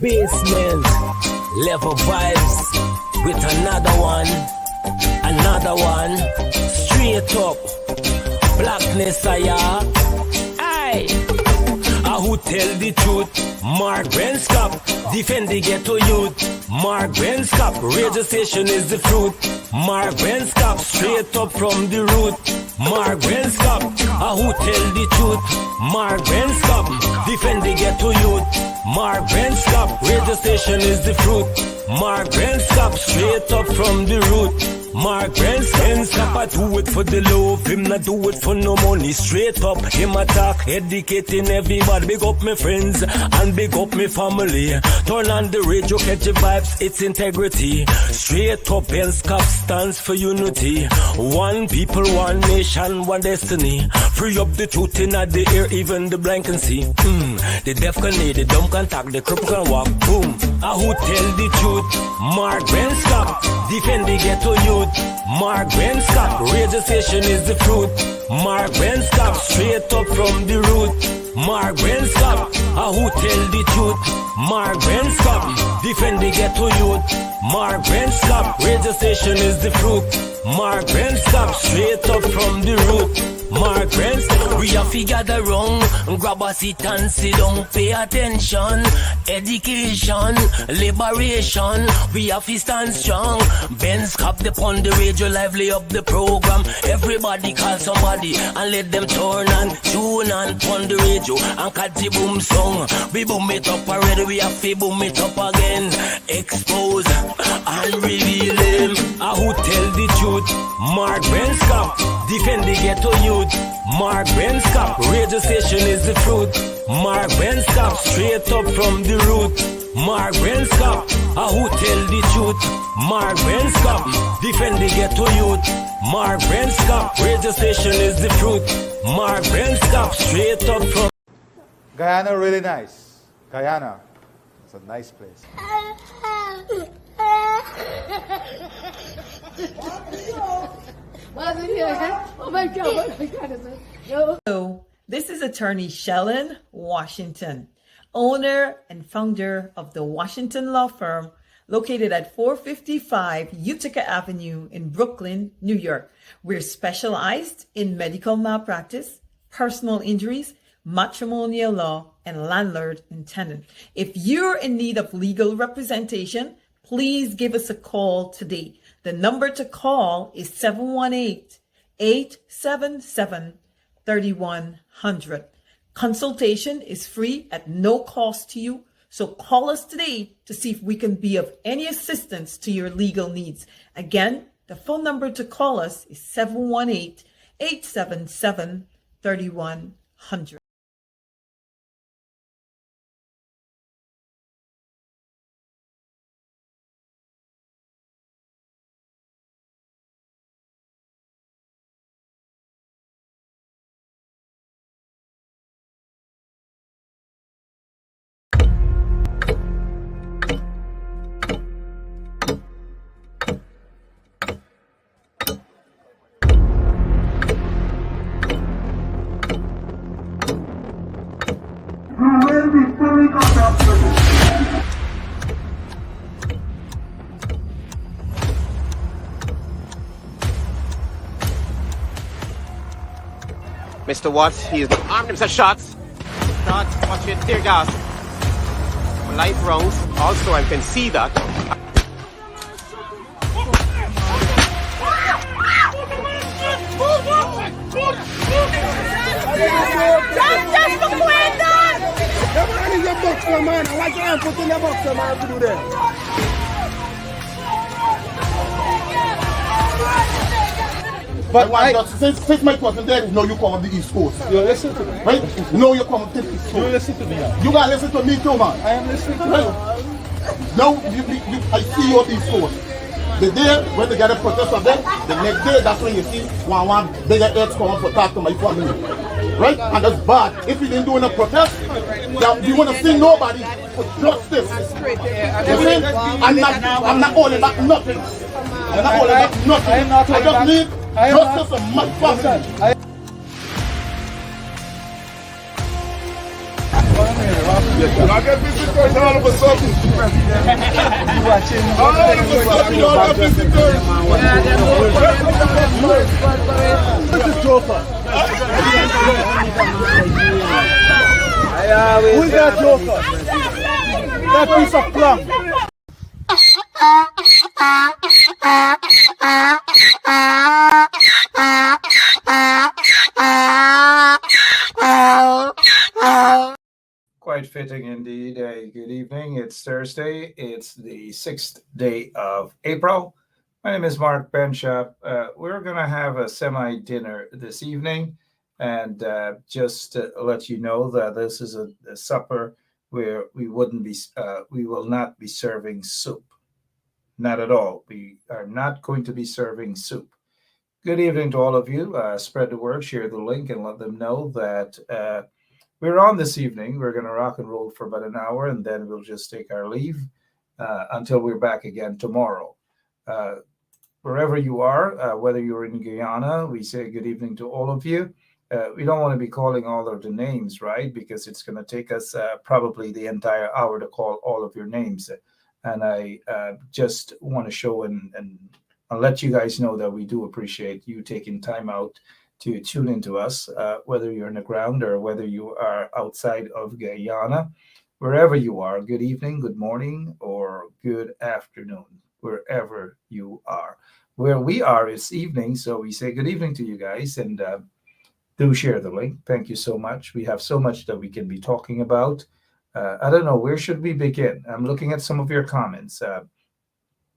Basement level vibes with another one, straight up blackness. Aye, who tell the truth? Mark Benskop, defend the ghetto youth. Mark Benskop, radio station is the fruit. Mark Benskop, straight up from the root. Mark Benskop, who tell the truth? Mark Benskop, defend the ghetto youth. Mark Benskop, radio station is the fruit. Mark Benskop, straight up from the root. Mark Benskop, I do it for the love, him not do it for no money. Straight up, him attack, educating everybody. Big up my friends and big up my family. Turn on the radio, catch the vibes, it's integrity. Straight up, Benskop stands for unity. One people, one nation, one destiny. Free up the truth in the air, even the blind can see. The deaf can hear, the dumb can talk, the cripple can walk. Boom. Who tell the truth? Mark Benskop, defend the ghetto youth. Mark Benskop, radio station is the fruit. Mark Benskop, straight up from the root. Mark Benskop, who tell the truth? Mark Benskop, defend the ghetto youth. Mark Benskop, radio station is the fruit. Mark Benskop, straight up from the root. Mark Benskop, we have to gather wrong, grab a seat and sit down, pay attention. Education, liberation, we have to stand strong. Benskop upon the radio, lively up the program. Everybody call somebody and let them turn and tune and on the radio and catch the boom song. We boom it up already, we have to boom it up again. Expose and reveal him. Who tell the truth? Mark Benskop, defend the ghetto youth. Mark Benskop, radio station is the fruit. Mark Benskop, straight up from the root. Mark Benskop, who tell the truth? Mark Benskop, defend the ghetto youth. Mark Benskop, radio station is the fruit. Mark Benskop, straight up from Guyana, really nice. Guyana, it's a nice place. Oh my God. So, this is attorney Shellen Washington, owner and founder of the Washington Law Firm, located at 455 Utica Avenue in Brooklyn, New York. We're specialized in medical malpractice, personal injuries, matrimonial law, and landlord and tenant. If you're in need of legal representation, please give us a call today. The number to call is 718-877-3100. Consultation is free at no cost to you. So call us today to see if we can be of any assistance to your legal needs. Again, the phone number to call us is 718-877-3100. Mr. Watts, he is armed himself shots. Shots, watch it, tear gas. Light rounds. Also, I can see that. Just for Quentin! The man is a boxer, man. I like to put in the boxer, man, to do that. But since Mike wasn't there, no, you come on the East Coast. You listen to me. Right? No, you come to the East Coast. You listen to me now. You gotta listen to me too, man. I am listening to Right? you. Now, I see you on the East Coast. The day when they get a protest of them, the next day, that's when you see one bigger heads come up to talk to my family. Right? And that's bad. If you didn't do a protest, you want to see nobody for justice. You see? I'm not holding back nothing. I'm not holding back nothing. I just need justice for my family. I get visitors all of a sudden. All of a sudden, you don't have visitors. This is Joker. Who is that Joker? That piece of plum. Quite fitting indeed. Good evening. It's Thursday. It's the 6th day of April. My name is Mark Benshop. We're going to have a semi-dinner this evening. And just to let you know that this is a supper where we will not be serving soup. Not at all. We are not going to be serving soup. Good evening to all of you. Spread the word, share the link, and let them know that we're on this evening. We're going to rock and roll for about an hour, and then we'll just take our leave until we're back again tomorrow. Wherever you are, whether you're in Guyana, we say good evening to all of you. We don't want to be calling all of the names, right? Because it's going to take us probably the entire hour to call all of your names. And I just want to show and let you guys know that we do appreciate you taking time out to tune into us, whether you're in the ground or whether you are outside of Guyana. Wherever you are, good evening, good morning, or good afternoon, wherever you are. Where we are, it's evening, so we say good evening to you guys, and do share the link. Thank you so much. We have so much that we can be talking about. I don't know, where should we begin? I'm looking at some of your comments.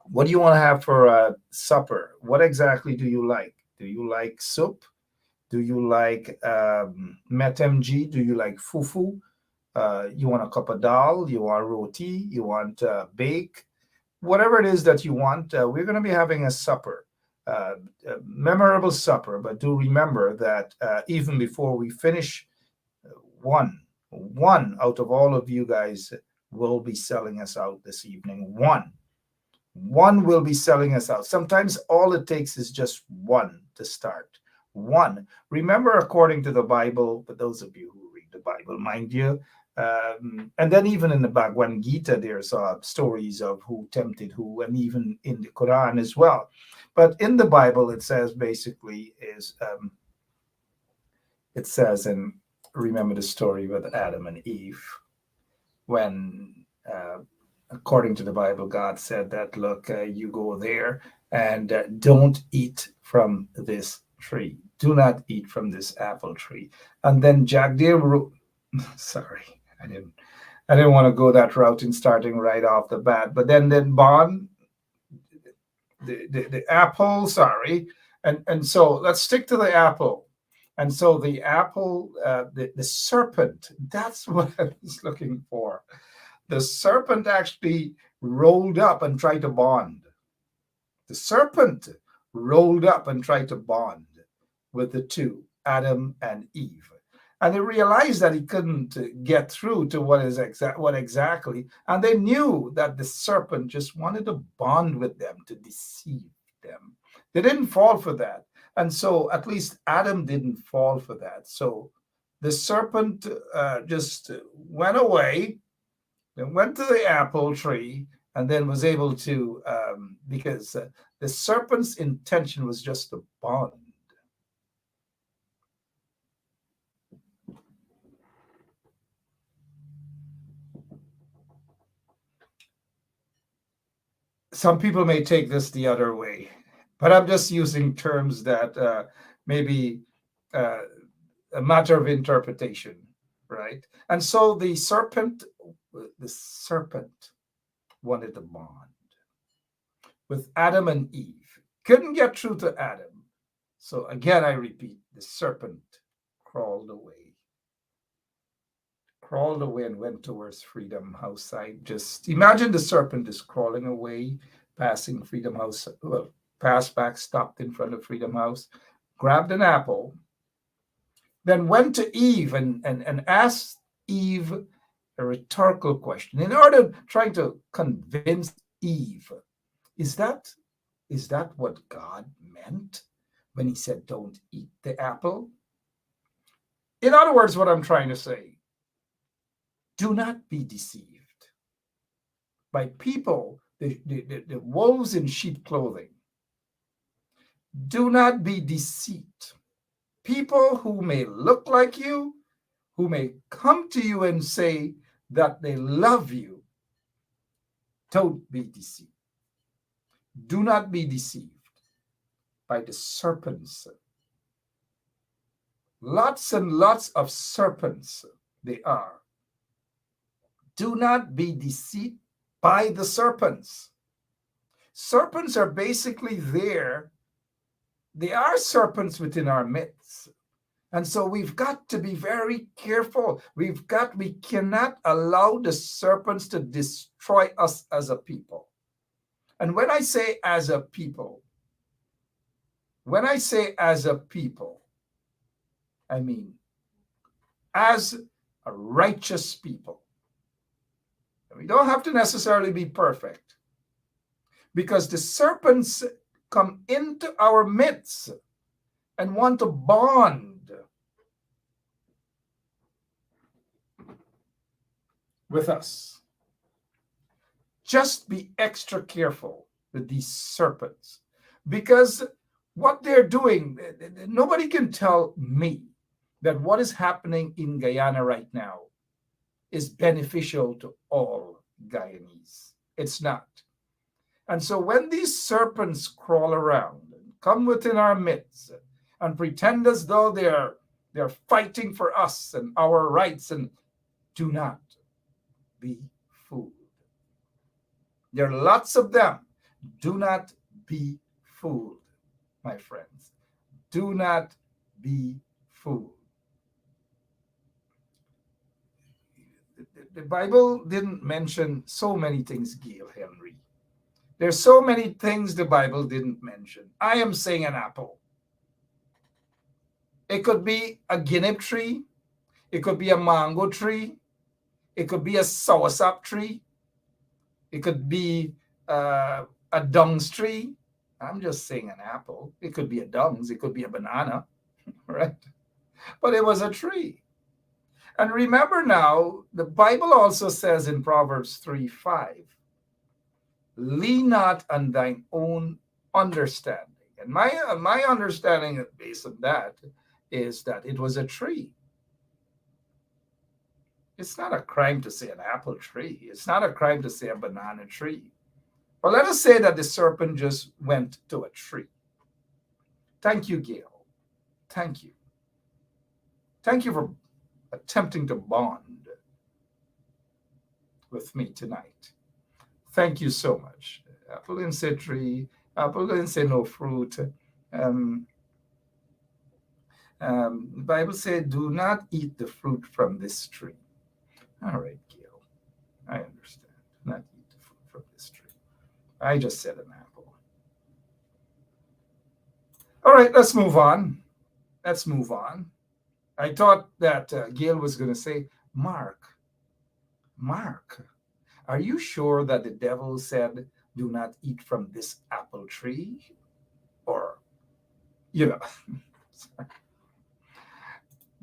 What do you want to have for supper? What exactly do you like? Do you like soup? Do you like metemji? Do you like fufu? You want a cup of dal? You want roti? You want bake? Whatever it is that you want, we're going to be having a supper. A memorable supper, but do remember that even before we finish, one out of all of you guys will be selling us out this evening. One will be selling us out. Sometimes all it takes is just one to start. One. Remember, according to the Bible, for those of you who read the Bible, mind you, and then even in the Bhagavad Gita, there's stories of who tempted who, and even in the Quran as well. But in the Bible, it says basically it says, and remember the story with Adam and Eve, when, according to the Bible, God said that, look, you go there and don't eat from this tree. Do not eat from this apple tree. And then sorry, I didn't want to go that route in starting right off the bat. But then Bond, the apple, sorry. And so let's stick to the apple. And so the apple, the serpent, that's what I was looking for. The serpent actually rolled up and tried to bond. The serpent rolled up and tried to bond with the two, Adam and Eve. And they realized that he couldn't get through to what exactly. And they knew that the serpent just wanted to bond with them, to deceive them. They didn't fall for that. And so at least Adam didn't fall for that. So the serpent just went away, then went to the apple tree, and then was able to, because the serpent's intention was just to bond. Some people may take this the other way, but I'm just using terms that maybe a matter of interpretation, right? And so the serpent wanted to bond with Adam and Eve. Couldn't get through to Adam. So again, I repeat, the serpent crawled away and went towards Freedom House side. Just imagine the serpent is crawling away, passing Freedom House, passed back, stopped in front of Freedom House, grabbed an apple, then went to Eve and asked Eve a rhetorical question in order trying to convince Eve. Is that what God meant when he said, don't eat the apple? In other words, what I'm trying to say, Do not be deceived by people, the wolves in sheep clothing. Do not be deceived. People who may look like you, who may come to you and say that they love you, don't be deceived. Do not be deceived by the serpents. Lots and lots of serpents they are. Do not be deceived by the serpents. Serpents are basically there. They are serpents within our midst. And so we've got to be very careful. We cannot allow the serpents to destroy us as a people. And when I say as a people, I mean as a righteous people. We don't have to necessarily be perfect, because the serpents come into our midst and want to bond with us. Just be extra careful with these serpents, because what they're doing, nobody can tell me that what is happening in Guyana right now is beneficial to all Guyanese. It's not. And so when these serpents crawl around and come within our midst and pretend as though they're fighting for us and our rights, and do not be fooled. There are lots of them. Do not be fooled, my friends. Do not be fooled. The Bible didn't mention so many things, Gail Henry. There's so many things the Bible didn't mention. I am saying an apple. It could be a guinea tree. It could be a mango tree. It could be a soursop tree. It could be a dungs tree. I'm just saying an apple. It could be a dungs. It could be a banana, right? But it was a tree. And remember now, the Bible also says in Proverbs 3:5, lean not on thine own understanding. And my understanding based on that is that it was a tree. It's not a crime to say an apple tree. It's not a crime to say a banana tree. But let us say that the serpent just went to a tree. Thank you, Gail. Thank you. Thank you for attempting to bond with me tonight. Thank you so much. Apple didn't say tree. Apple didn't say no fruit. The Bible said, do not eat the fruit from this tree. All right, Gail. I understand. Do not eat the fruit from this tree. I just said an apple. All right, let's move on. Let's move on. I thought that Gail was going to say, Mark, are you sure that the devil said, do not eat from this apple tree? Or,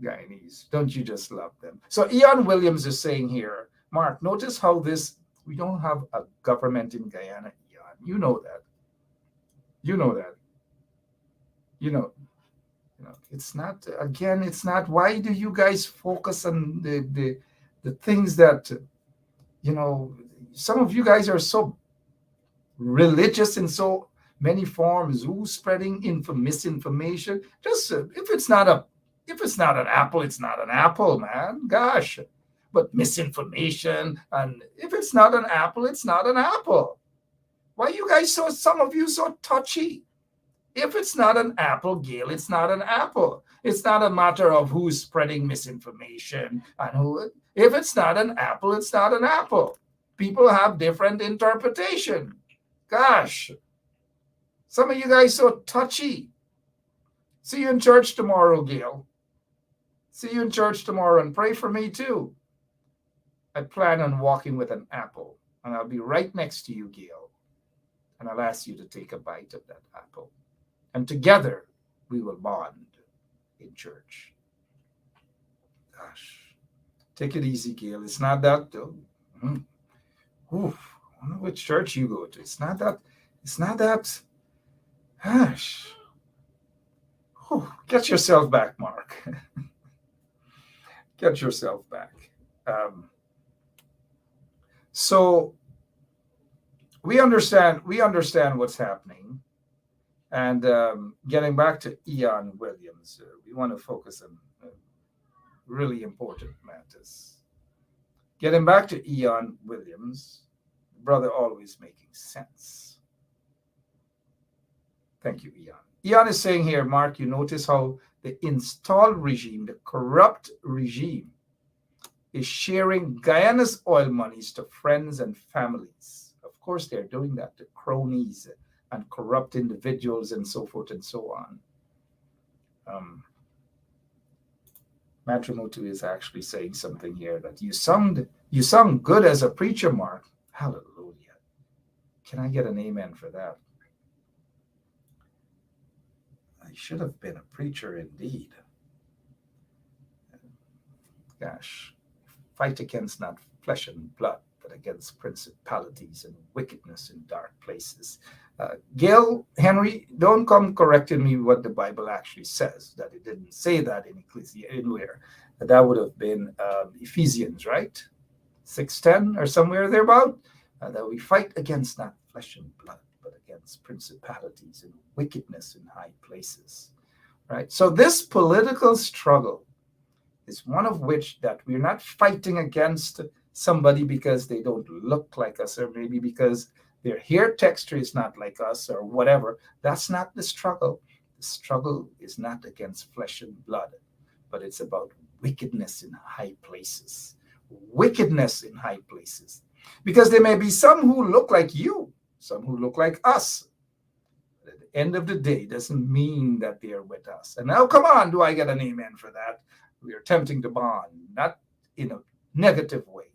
Guyanese, don't you just love them? So Ian Williams is saying here, Mark, notice how we don't have a government in Guyana, Ian. You know that. It's not, again, it's not, why do you guys focus on the things that, some of you guys are so religious in so many forms, who's spreading misinformation. Just if it's not an apple, it's not an apple, man. Gosh. But misinformation, and if it's not an apple, it's not an apple. Why you guys some of you so touchy? If it's not an apple, Gail, it's not an apple. It's not a matter of who's spreading misinformation and who. If it's not an apple, it's not an apple. People have different interpretation. Gosh, some of you guys so touchy. See you in church tomorrow, Gail. See you in church tomorrow, and pray for me too. I plan on walking with an apple, and I'll be right next to you, Gail. And I'll ask you to take a bite of that apple. And together, we will bond in church. Gosh, Take it easy, Gail. It's not that. Oof. I wonder which church you go to. It's not that. Gosh. Get yourself back, Mark. Get yourself back. So we understand what's happening. And getting back to Ian Williams, we want to focus on really important matters. Getting back to Ian Williams, brother always making sense. Thank you, Ian. Ian is saying here, Mark, you notice how the installed regime, the corrupt regime, is sharing Guyana's oil monies to friends and families. Of course, they're doing that to cronies and corrupt individuals and so forth and so on. Matrimotu is actually saying something here that you sung good as a preacher, Mark. Hallelujah. Can I get an amen for that? I should have been a preacher indeed. Gosh, fight against not flesh and blood, but against principalities and wickedness in dark places. Gail, Henry, don't come correcting me what the Bible actually says, that it didn't say that in Ecclesia anywhere. That would have been Ephesians, right? 6:10 or somewhere thereabout. That we fight against not flesh and blood, but against principalities and wickedness in high places, right? So this political struggle is one of which that we're not fighting against somebody because they don't look like us, or maybe because their hair texture is not like us, or whatever. That's not the struggle. The struggle is not against flesh and blood, but it's about wickedness in high places. Wickedness in high places. Because there may be some who look like you, some who look like us. But at the end of the day, doesn't mean that they are with us. And now, come on, do I get an amen for that? We are attempting to bond, not in a negative way,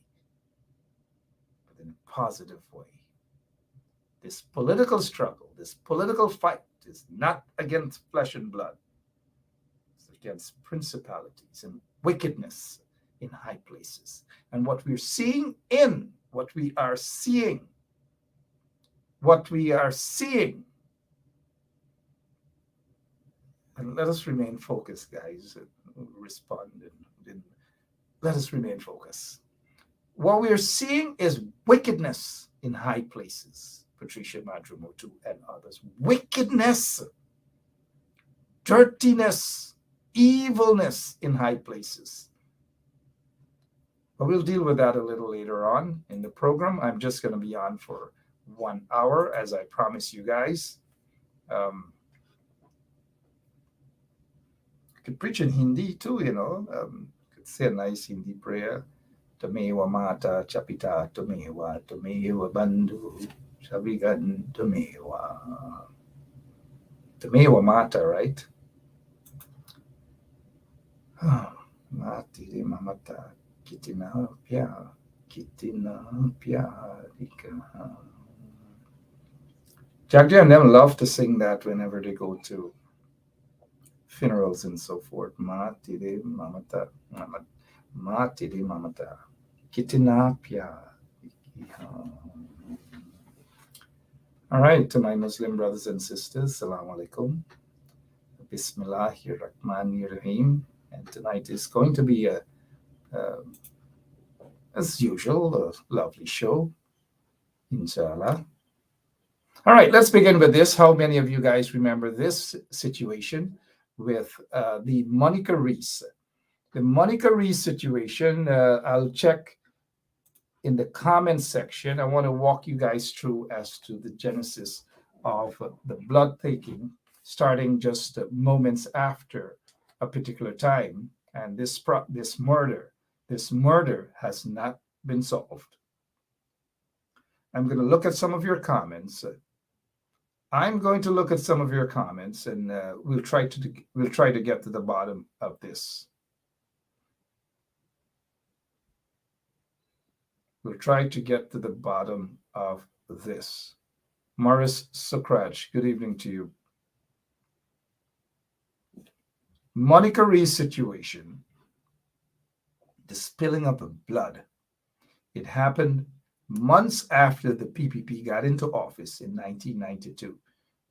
but in a positive way. This political struggle, this political fight is not against flesh and blood. It's against principalities and wickedness in high places. And what we are seeing, and let us remain focused, guys. Respond and let us remain focused. What we are seeing is wickedness in high places. Patricia Matrimotu and others. Wickedness, dirtiness, evilness in high places. But we'll deal with that a little later on in the program. I'm just going to be on for 1 hour, as I promised you guys. I could preach in Hindi too, you know. Could say a nice Hindi prayer. Tumewa mata chapita, tumewa bandhu. Shabigan Tumewa. Tumewa Mata, right? Mati de Mamata, Kitina Pia, Rika. Jagdi and them love to sing that whenever they go to funerals and so forth. Mati de Mamata, Mati de Mamata, Kitina Pia. All right, to my Muslim brothers and sisters, Assalamu alaikum. Bismillahirrahmanirrahim. And tonight is going to be as usual, a lovely show, inshallah. All right, let's begin with this. How many of you guys remember this situation with the Monica Reece? The Monica Reece situation, I'll check in the comments section. I want to walk you guys through as to the genesis of the blood taking, starting just moments after a particular time. And this murder has not been solved. I'm going to look at some of your comments. And we'll try to get to the bottom of this. We'll try to get to the bottom of this. Morris Sokraj, good evening to you. Monica Reece situation. This spilling up of blood. It happened months after the PPP got into office in 1992.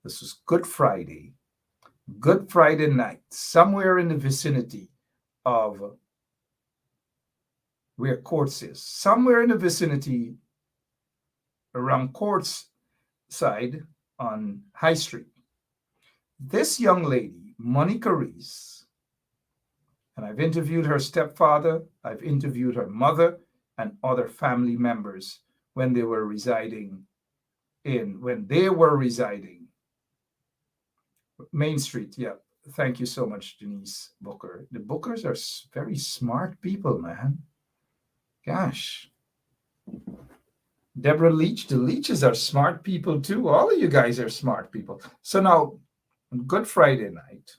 This was Good Friday night, somewhere in the vicinity of where Courts is, somewhere in the vicinity around Courts side on High Street. This young lady, Monica Reece, and I've interviewed her stepfather, I've interviewed her mother and other family members when they were residing Main Street. Yeah. Thank you so much, Denise Booker. The Bookers are very smart people, man. Gosh. Deborah Leach, the Leaches are smart people too. All of you guys are smart people. So now, on Good Friday night,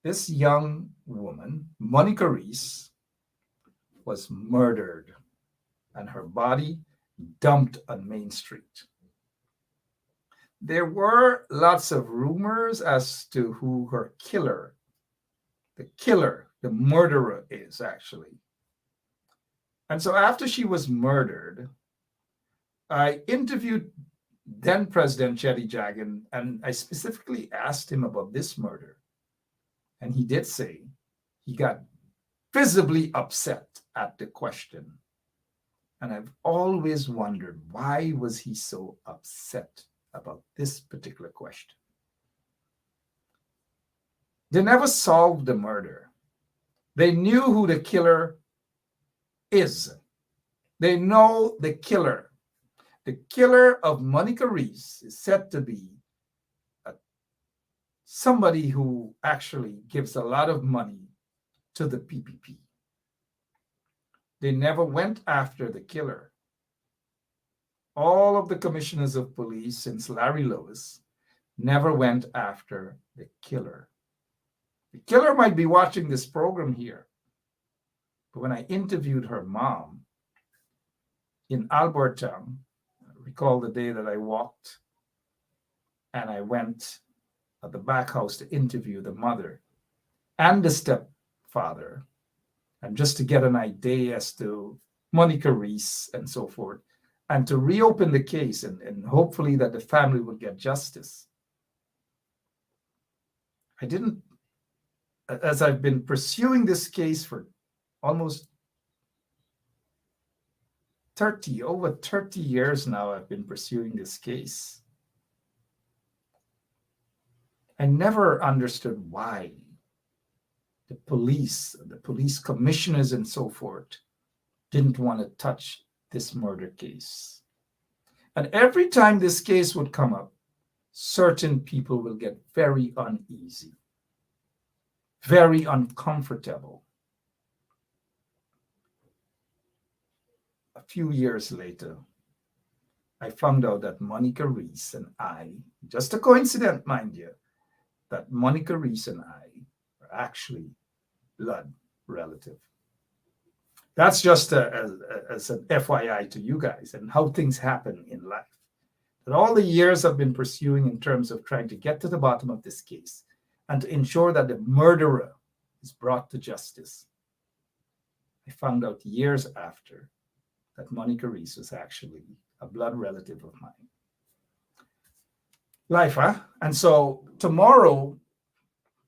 this young woman, Monica Reece, was murdered and her body dumped on Main Street. There were lots of rumors as to who her the murderer is actually. And so after she was murdered, I interviewed then President Chetty Jagan, and I specifically asked him about this murder. And he did say he got visibly upset at the question. And I've always wondered, why was he so upset about this particular question? They never solved the murder. They knew who the killer is. They know the killer. The killer of Monica Reece is said to be somebody who actually gives a lot of money to the PPP. They never went after the killer. All of the commissioners of police since Larry Lewis never went after the killer. The killer might be watching this program here, but when I interviewed her mom in Albertown, I recall the day that I walked and I went at the back house to interview the mother and the stepfather, and just to get an idea as to Monica Reece and so forth, and to reopen the case and hopefully that the family would get justice. I didn't, as I've been pursuing this case for almost over 30 years now, I've been pursuing this case. I never understood why the police commissioners and so forth didn't want to touch this murder case. And every time this case would come up, certain people will get very uneasy, very uncomfortable. A few years later, I found out that Monica Reece and I, just a coincidence, mind you, that Monica Reece and I are actually blood relative. That's just as an FYI to you guys and how things happen in life. That all the years I've been pursuing in terms of trying to get to the bottom of this case and to ensure that the murderer is brought to justice, I found out years after that Monica Reece was actually a blood relative of mine. Life, huh? And so tomorrow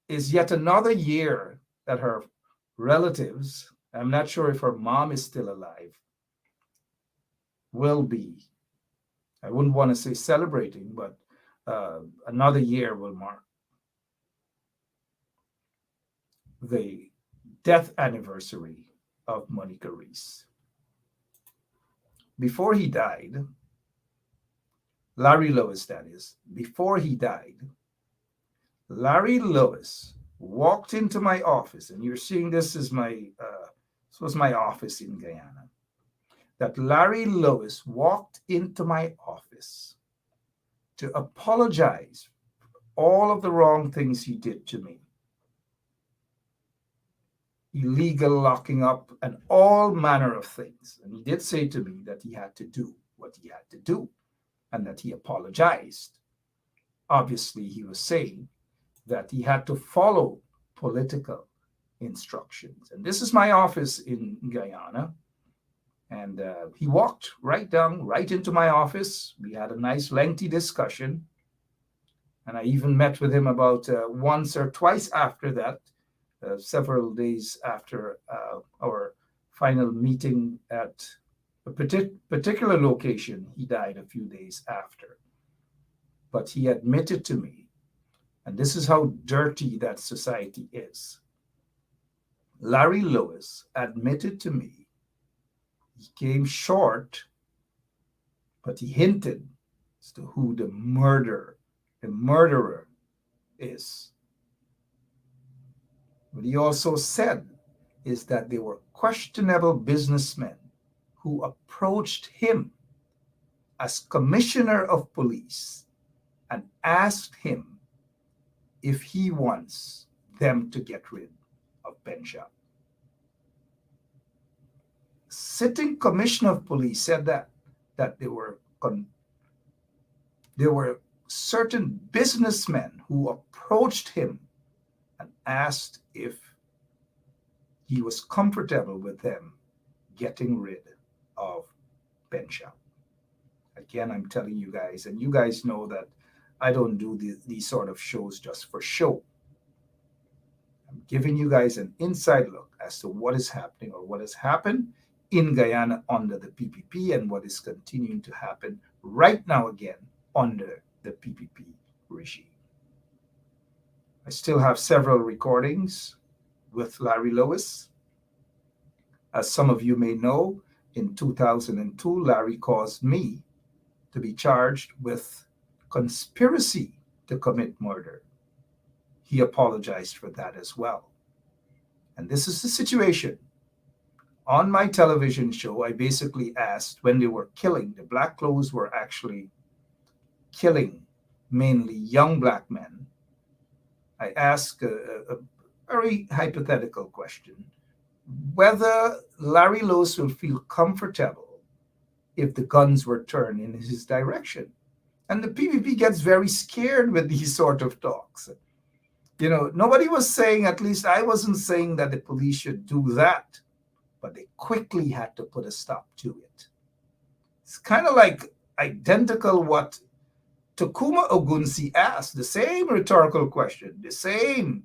is yet another year that her relatives, I'm not sure if her mom is still alive, will be, I wouldn't want to say celebrating, but another year will mark the death anniversary of Monica Reece. Before he died, Larry Lewis, that is, before he died, Larry Lewis walked into my office, and you're seeing this as this was my office in Guyana, that Larry Lewis walked into my office to apologize for all of the wrong things he did to me. Illegal locking up and all manner of things. And he did say to me that he had to do what he had to do and that he apologized. Obviously, he was saying that he had to follow political instructions. And this is my office in Guyana. And he walked right into my office. We had a nice lengthy discussion. And I even met with him about once or twice after that, several days after our final meeting at a particular location. He died a few days after. But he admitted to me, and this is how dirty that society is. Larry Lewis admitted to me he came short, but he hinted as to who the murderer is. What he also said is that they were questionable businessmen who approached him as commissioner of police and asked him if he wants them to get rid of Benshap. Sitting commissioner of police said that there were certain businessmen who approached him and asked if he was comfortable with them getting rid of Benshap. Again, I'm telling you guys, and you guys know that I don't do these sort of shows just for show. I'm giving you guys an inside look as to what is happening or what has happened in Guyana under the PPP and what is continuing to happen right now again under the PPP regime. I still have several recordings with Larry Lewis. As some of you may know, in 2002, Larry caused me to be charged with conspiracy to commit murder. He apologized for that as well. And this is the situation. On my television show, I basically asked when they were killing, the black clothes were actually killing mainly young black men. I asked a very hypothetical question, whether Larry Lewis will feel comfortable if the guns were turned in his direction. And the PPP gets very scared with these sort of talks. You know, nobody was saying, at least I wasn't saying that the police should do that, but they quickly had to put a stop to it. It's kind of like identical what Takuma Ogunsi asked, the same rhetorical question, the same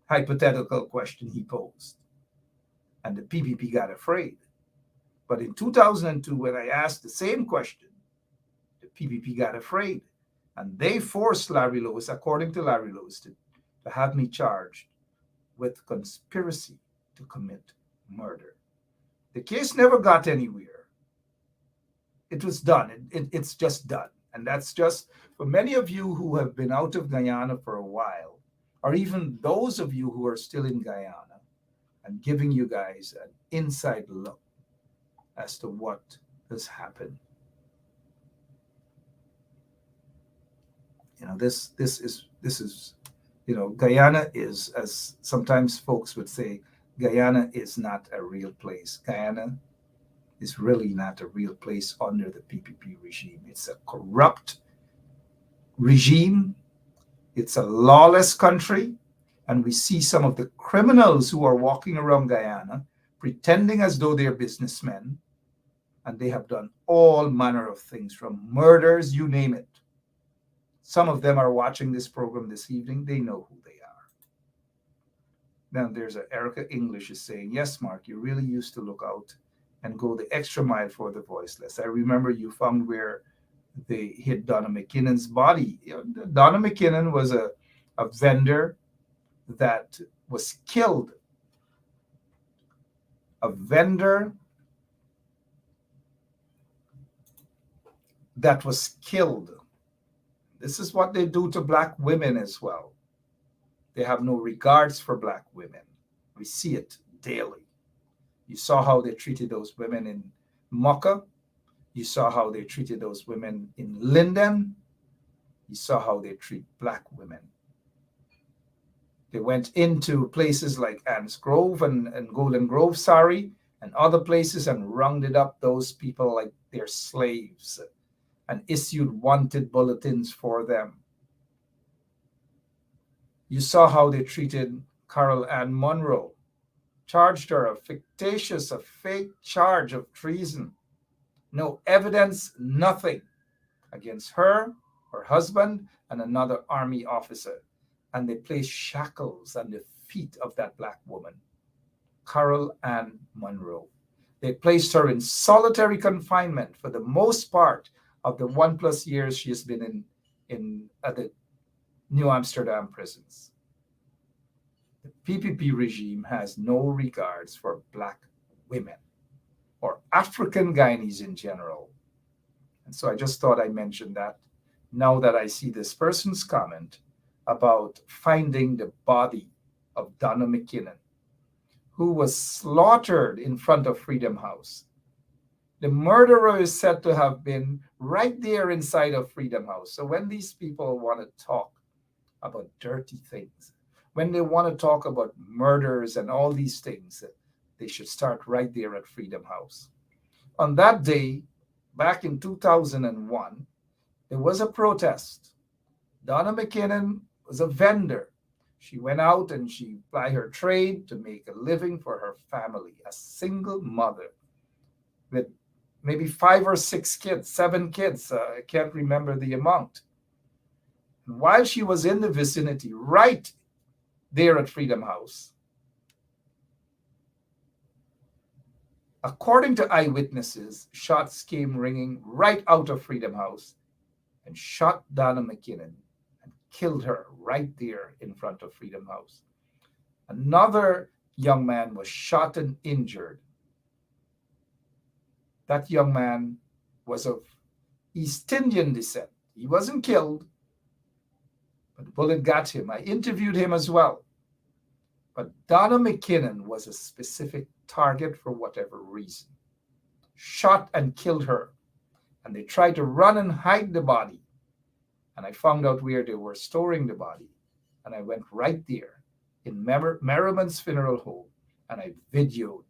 hypothetical question he posed. And the PPP got afraid. But in 2002, when I asked the same question, the PPP got afraid. And they forced Larry Lewis, according to Larry Lewis, to have me charged with conspiracy to commit murder. The case never got anywhere. It was done. It's just done. And that's just for many of you who have been out of Guyana for a while, or even those of you who are still in Guyana, I'm giving you guys an inside look as to what has happened. You know, this is, you know, Guyana is, as sometimes folks would say, Guyana is not a real place. Guyana is really not a real place under the PPP regime. It's a corrupt regime. It's a lawless country. And we see some of the criminals who are walking around Guyana pretending as though they're businessmen. And they have done all manner of things, from murders, you name it. Some of them are watching this program this evening. They know who they are. Now there's Erica English is saying, yes, Mark, you really used to look out and go the extra mile for the voiceless. I remember you found where they hid Donna McKinnon's body. You know, Donna McKinnon was a vendor that was killed. A vendor that was killed. This is what they do to black women as well. They have no regards for black women. We see it daily. You saw how they treated those women in Mockery. You saw how they treated those women in Linden. You saw how they treat black women. They went into places like Anne's Grove and Golden Grove, and other places and rounded up those people like they're slaves and issued wanted bulletins for them. You saw how they treated Carol Ann Monroe charged her a fake charge of treason. No evidence, nothing against her, her husband, and another army officer. And they placed shackles on the feet of that black woman, Carol Ann Monroe. They placed her in solitary confinement for the most part of the 1+ years she has been at the New Amsterdam prisons. The PPP regime has no regards for black women or African Guyanese in general. And so I just thought I'd mention that now that I see this person's comment about finding the body of Donna McKinnon, who was slaughtered in front of Freedom House. The murderer is said to have been right there inside of Freedom House. So when these people want to talk about dirty things, when they want to talk about murders and all these things, they should start right there at Freedom House. On that day, back in 2001, there was a protest. Donna McKinnon was a vendor. She went out and she plied her trade to make a living for her family, a single mother with maybe 5 or 6 kids, 7 kids. I can't remember the amount. And while she was in the vicinity, right there at Freedom House, according to eyewitnesses, shots came ringing right out of Freedom House and shot Donna McKinnon and killed her right there in front of Freedom House. Another young man was shot and injured. That young man was of East Indian descent. He wasn't killed, but the bullet got him. I interviewed him as well. But Donna McKinnon was a specific target for whatever reason. Shot and killed her. And they tried to run and hide the body. And I found out where they were storing the body. And I went right there in Merriman's funeral home and I videoed.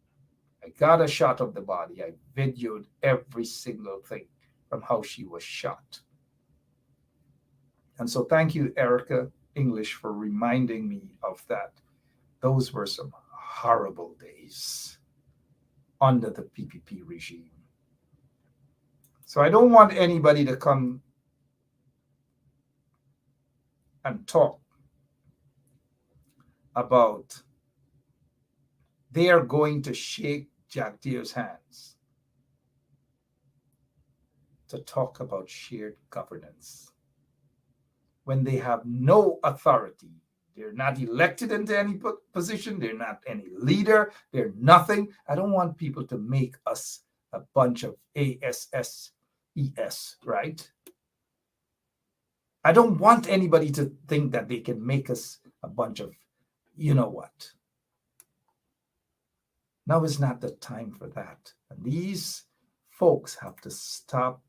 I got a shot of the body. I videoed every single thing from how she was shot. And so thank you, Erica English, for reminding me of that. Those were some horrible days under the PPP regime. So I don't want anybody to come and talk about they are going to shake Jack Deere's hands to talk about shared governance when they have no authority. They're not elected into any position. They're not any leader. They're nothing. I don't want people to make us a bunch of ASSES, right? I don't want anybody to think that they can make us a bunch of, you know what. Now is not the time for that. And these folks have to stop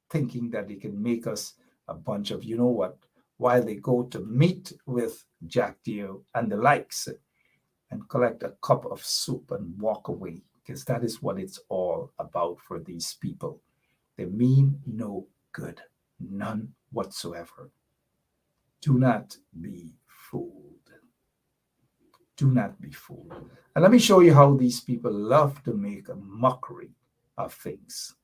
thinking that they can make us a bunch of, you know what, while they go to meet with Jack Deere and the likes and collect a cup of soup and walk away, because that is what it's all about for these people. They mean no good, none whatsoever. Do not be fooled. Do not be fooled. And let me show you how these people love to make a mockery of things.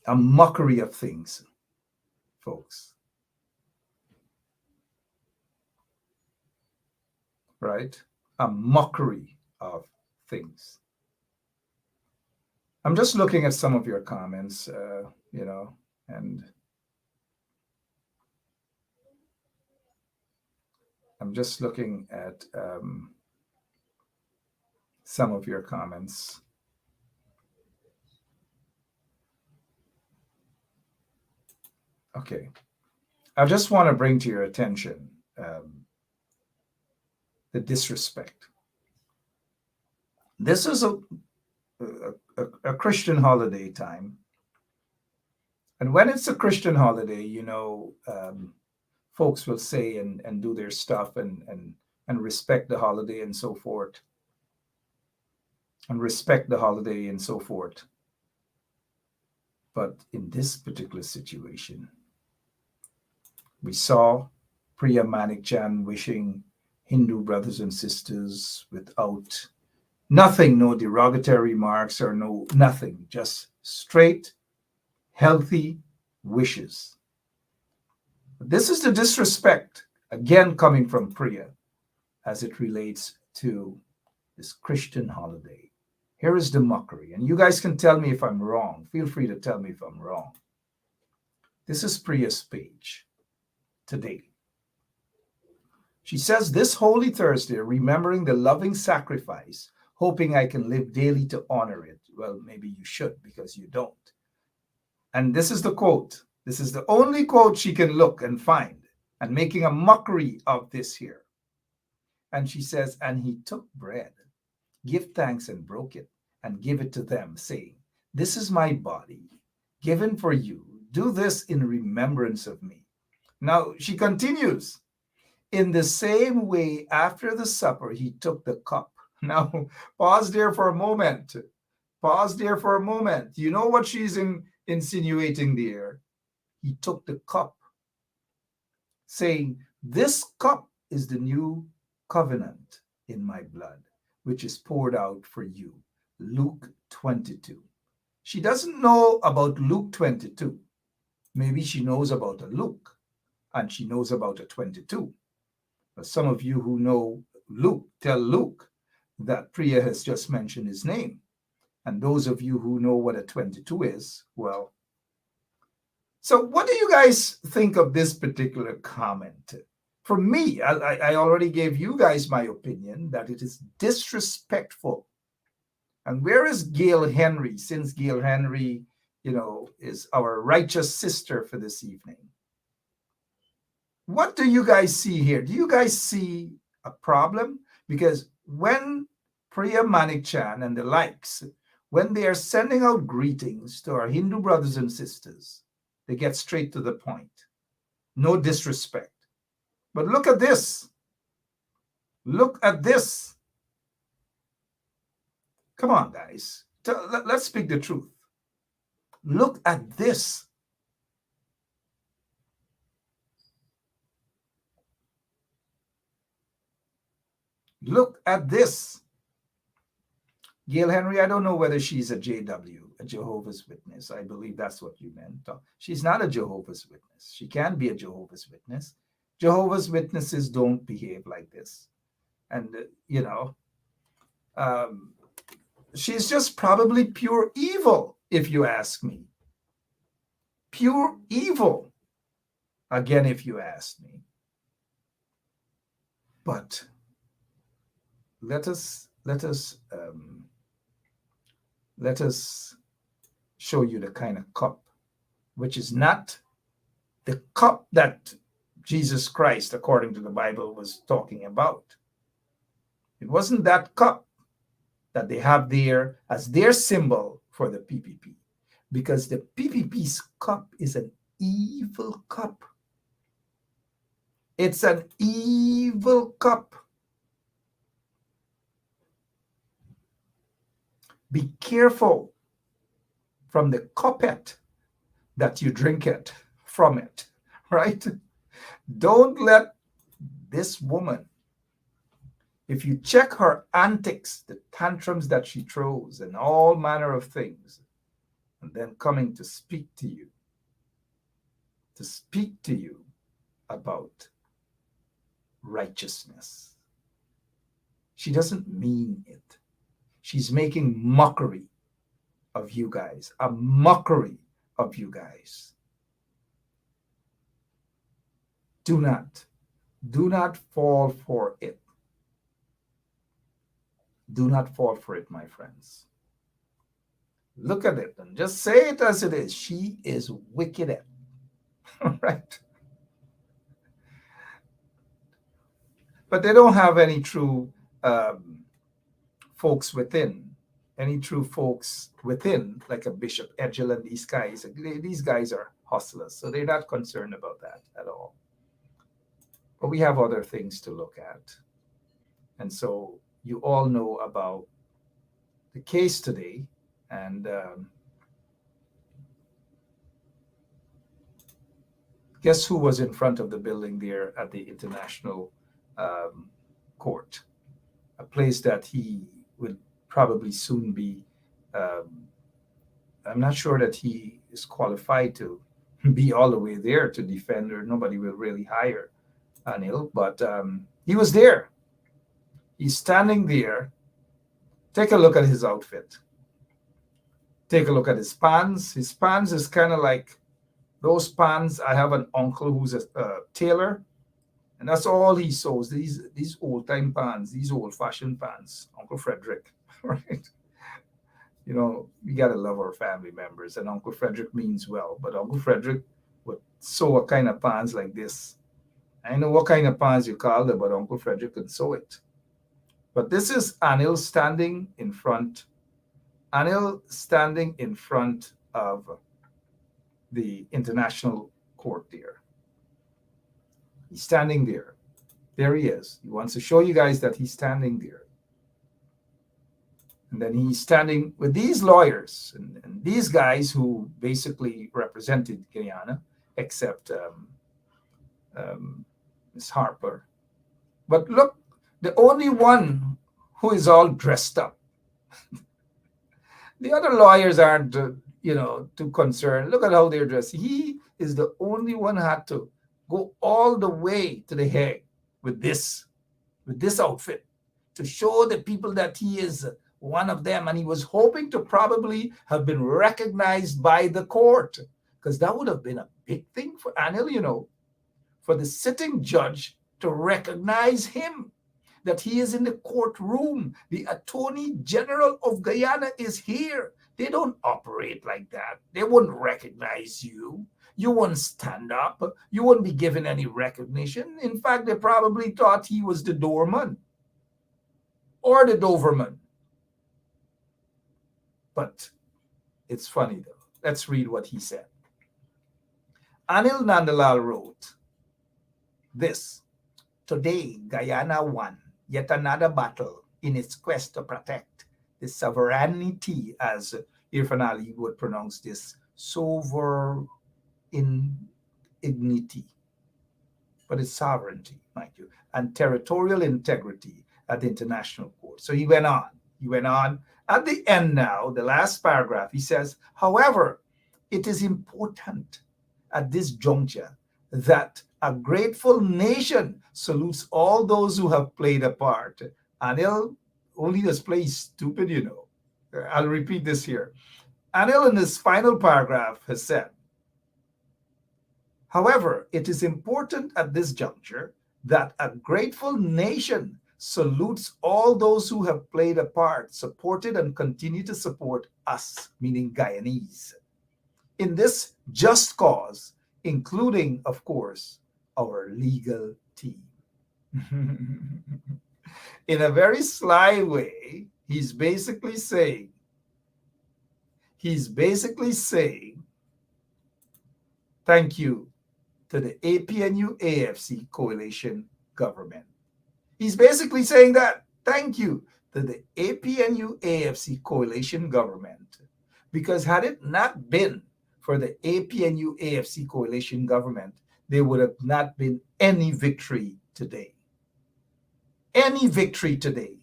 A mockery of things, folks. Right? A mockery of things. I'm just looking at some of your comments, and I'm just looking at some of your comments. Okay. I just want to bring to your attention the disrespect. This is a Christian holiday time. And when it's a Christian holiday, folks will say and do their stuff and respect the holiday and so forth. And respect the holiday and so forth. But in this particular situation, we saw Priya Manikchan wishing Hindu brothers and sisters without nothing, no derogatory remarks or nothing, just straight, healthy wishes. This is the disrespect, again, coming from Priya as it relates to this Christian holiday. Here is the mockery, and you guys can tell me if I'm wrong. Feel free to tell me if I'm wrong. This is Priya's page today. She says, this Holy Thursday, remembering the loving sacrifice, hoping I can live daily to honor it. Well, maybe you should, because you don't. And this is the quote. This is the only quote she can look and find, and making a mockery of this here. And she says, and he took bread, give thanks, and broke it, and give it to them, saying, this is my body, given for you. Do this in remembrance of me. Now, she continues, in the same way, after the supper, he took the cup. Now, pause there for a moment. Pause there for a moment. You know what she's insinuating there? He took the cup, saying, this cup is the new covenant in my blood, which is poured out for you. Luke 22. She doesn't know about Luke 22. Maybe she knows about a Luke, and she knows about a 22. But some of you who know Luke, tell Luke that Priya has just mentioned his name. And those of you who know what a 22 is, well. So what do you guys think of this particular comment? For me, I already gave you guys my opinion that it is disrespectful. And where is Gail Henry, since Gail Henry, is our righteous sister for this evening? What do you guys see here? Do you guys see a problem? Because when Priya Manik-chan and the likes, when they are sending out greetings to our Hindu brothers and sisters, they get straight to the point. No disrespect. But look at this. Look at this. Come on, guys. Let's speak the truth. Look at this. Look at this. Gail Henry, I don't know whether she's a JW, a Jehovah's Witness. I believe that's what you meant. She's not a Jehovah's Witness. She can be a Jehovah's Witness. Jehovah's Witnesses don't behave like this. And, she's just probably pure evil, if you ask me. Pure evil, again, if you ask me. But let us show you the kind of cup, which is not the cup that Jesus Christ, according to the Bible, was talking about. It wasn't that cup that they have there as their symbol for the PPP, because the PPP's cup is an evil cup. It's an evil cup. Be careful from the cuppet that you drink it from it, right? Don't let this woman, if you check her antics, the tantrums that she throws and all manner of things, and then coming to speak to you about righteousness. She doesn't mean it. She's making mockery of you guys, a mockery of you guys. Do not fall for it. Do not fall for it, my friends. Look at it and just say it as it is. She is wicked. Right? But they don't have any true folks within. Any true folks within, like a Bishop Edgell and these guys. These guys are hustlers, so they're not concerned about that at all. But we have other things to look at. And so you all know about the case today. And guess who was in front of the building there at the International court, a place that he will probably soon be. I'm not sure that he is qualified to be all the way there to defend, or nobody will really hire Anil, but he was there. He's standing there. Take a look at his outfit. Take a look at his pants. His pants is kind of like those pants. I have an uncle who's a tailor, and that's all he sews. These old-time pants, these old-fashioned pants. Uncle Frederick, right? You know, we got to love our family members, and Uncle Frederick means well, but Uncle Frederick would sew a kind of pants like this. I know what kind of pants you call them, but Uncle Frederick could sew it. But this is Anil standing in front. Anil standing in front of the international court there. He's standing there. There he is. He wants to show you guys that he's standing there. And then he's standing with these lawyers and these guys who basically represented Guyana, except Ms. Harper. But look, the only one who is all dressed up. The other lawyers aren't, too concerned. Look at how they're dressed. He is the only one who had to go all the way to The Hague with this outfit to show the people that he is one of them. And he was hoping to probably have been recognized by the court, because that would have been a big thing for Anil, for the sitting judge to recognize him, that he is in the courtroom. The Attorney General of Guyana is here. They don't operate like that. They wouldn't recognize you. You wouldn't stand up. You wouldn't be given any recognition. In fact, they probably thought he was the doorman or the Doverman. But it's funny, though. Let's read what he said. Anil Nandalal wrote this: "Today, Guyana won yet another battle in its quest to protect the sovereignty," as Irfan Ali would pronounce this, sovereignty, but it's sovereignty, mind you, and territorial integrity at the international court. So he went on. At the end now, the last paragraph, he says, "However, it is important at this juncture that a grateful nation salutes all those who have played a part." Anil only just plays stupid, I'll repeat this here. Anil in his final paragraph has said, "However, it is important at this juncture that a grateful nation salutes all those who have played a part, supported and continue to support us," meaning Guyanese, "in this just cause, including, of course, our legal team." In a very sly way, he's basically saying, thank you to the APNU-AFC coalition government. He's basically saying that, thank you to the APNU-AFC coalition government, because had it not been for the APNU-AFC coalition government, there would have not been any victory today. Any victory today.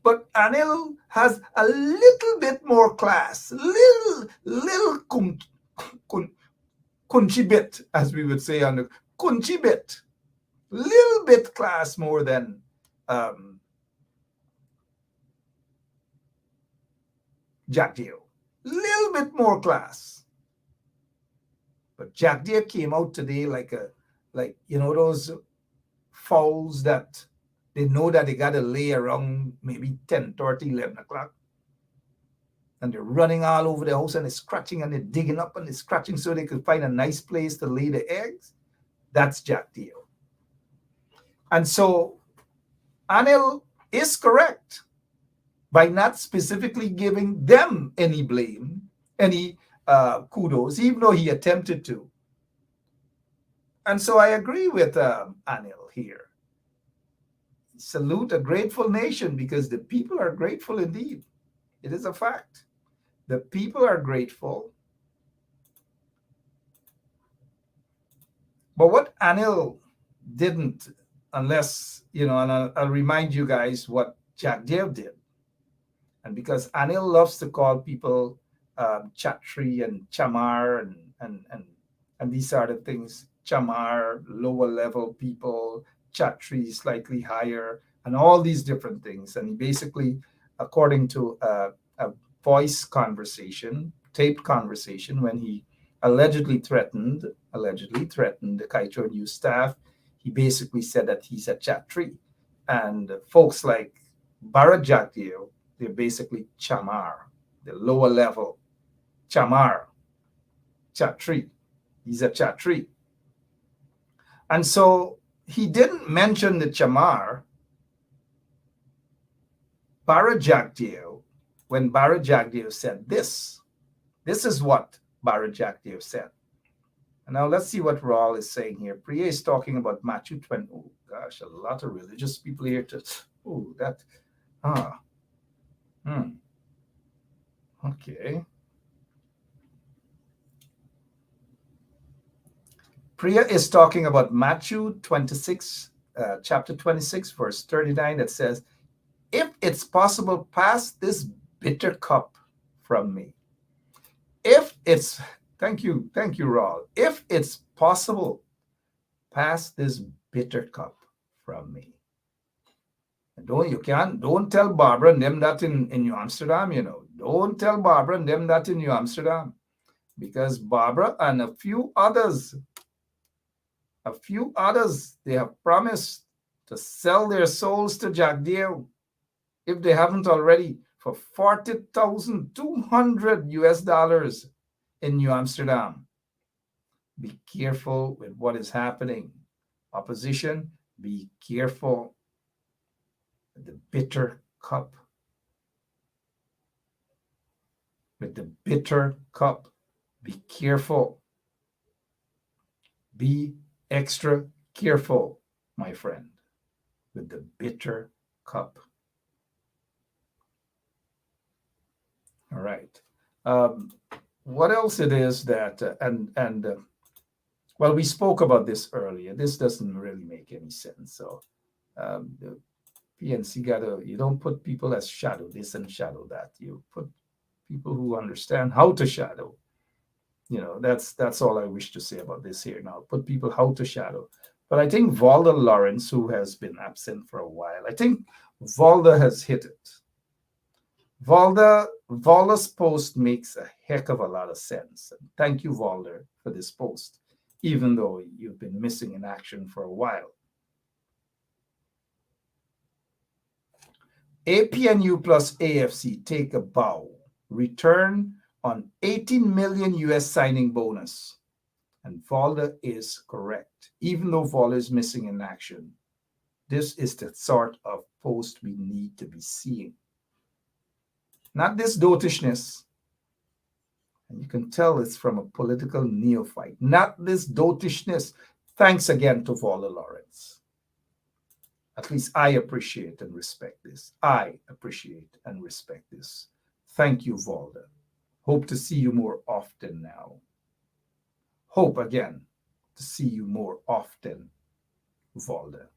But Anil has a little bit more class, little kunchy bit, as we would say on the kunchy bit, little bit class more than Jack Dio. Little bit more class. But Jack Dio came out today like those fowls that they know that they got to lay around maybe 10:30, 11 o'clock. And they're running all over the house and they're scratching and they're digging up and they're scratching so they could find a nice place to lay the eggs. That's Jack Dio. And so Anil is correct by not specifically giving them any blame, any kudos, even though he attempted to. And so I agree with Anil here. Salute a grateful nation, because the people are grateful indeed. It is a fact. The people are grateful. But what Anil didn't unless, and I'll remind you guys what Jack Dale did. And because Anil loves to call people Chatri and Chamar and these are the things, Chamar, lower level people, Chatri, slightly higher, and all these different things. And he basically, according to a voice conversation, taped conversation, when he allegedly threatened the Kaito News staff, he basically said that he's a Chatri. And folks like Bharat Jagdeo, they're basically Chamar, the lower level. Chamar, Chatri. He's a Chatri. And so he didn't mention the Chamar. Bharat Jagdeo, when Bharat Jagdeo said this is what Bharat Jagdeo said. And now let's see what Raul is saying here. Priya is talking about Matthew 20. Oh gosh, a lot of religious people here to, okay. Priya is talking about Matthew 26, chapter 26, verse 39, that says, if it's possible, pass this bitter cup from me. Thank you, Raul. If it's possible, pass this bitter cup from me. Don't tell Barbara and them that in New Amsterdam, Don't tell Barbara and them that in New Amsterdam. Because Barbara and a few others, they have promised to sell their souls to Jagdeo, if they haven't already, for $40,200 in New Amsterdam. Be careful with what is happening. Opposition, be careful with the bitter cup. With the bitter cup, be careful. Be extra careful, my friend, with the bitter cup. All right. What else it is that, well, we spoke about this earlier. This doesn't really make any sense. So the PNC you don't put people as shadow this and shadow that. You put people who understand how to shadow. That's all I wish to say about this here now. Put people how to shadow. But I think Valda Lawrence, who has been absent for a while, I think Valda has hit it. Valda's post makes a heck of a lot of sense. And thank you, Valda, for this post, even though you've been missing in action for a while. APNU plus AFC take a bow. Return on 18 million US signing bonus. And Valda is correct. Even though Valda is missing in action, this is the sort of post we need to be seeing. Not this dotishness. And you can tell it's from a political neophyte. Not this dotishness. Thanks again to Valda Lawrence. At least I appreciate and respect this. I appreciate and respect this. Thank you, Valda. Hope to see you more often now. Hope again to see you more often, Valda.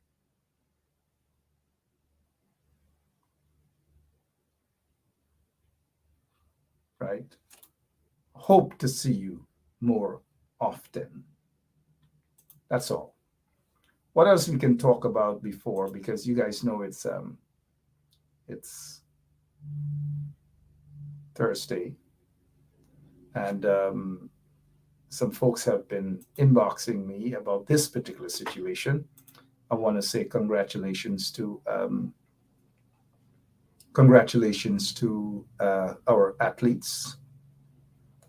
Right? Hope to see you more often. That's all. What else we can talk about before? Because you guys know it's Thursday, and some folks have been inboxing me about this particular situation. I want to say congratulations to our athletes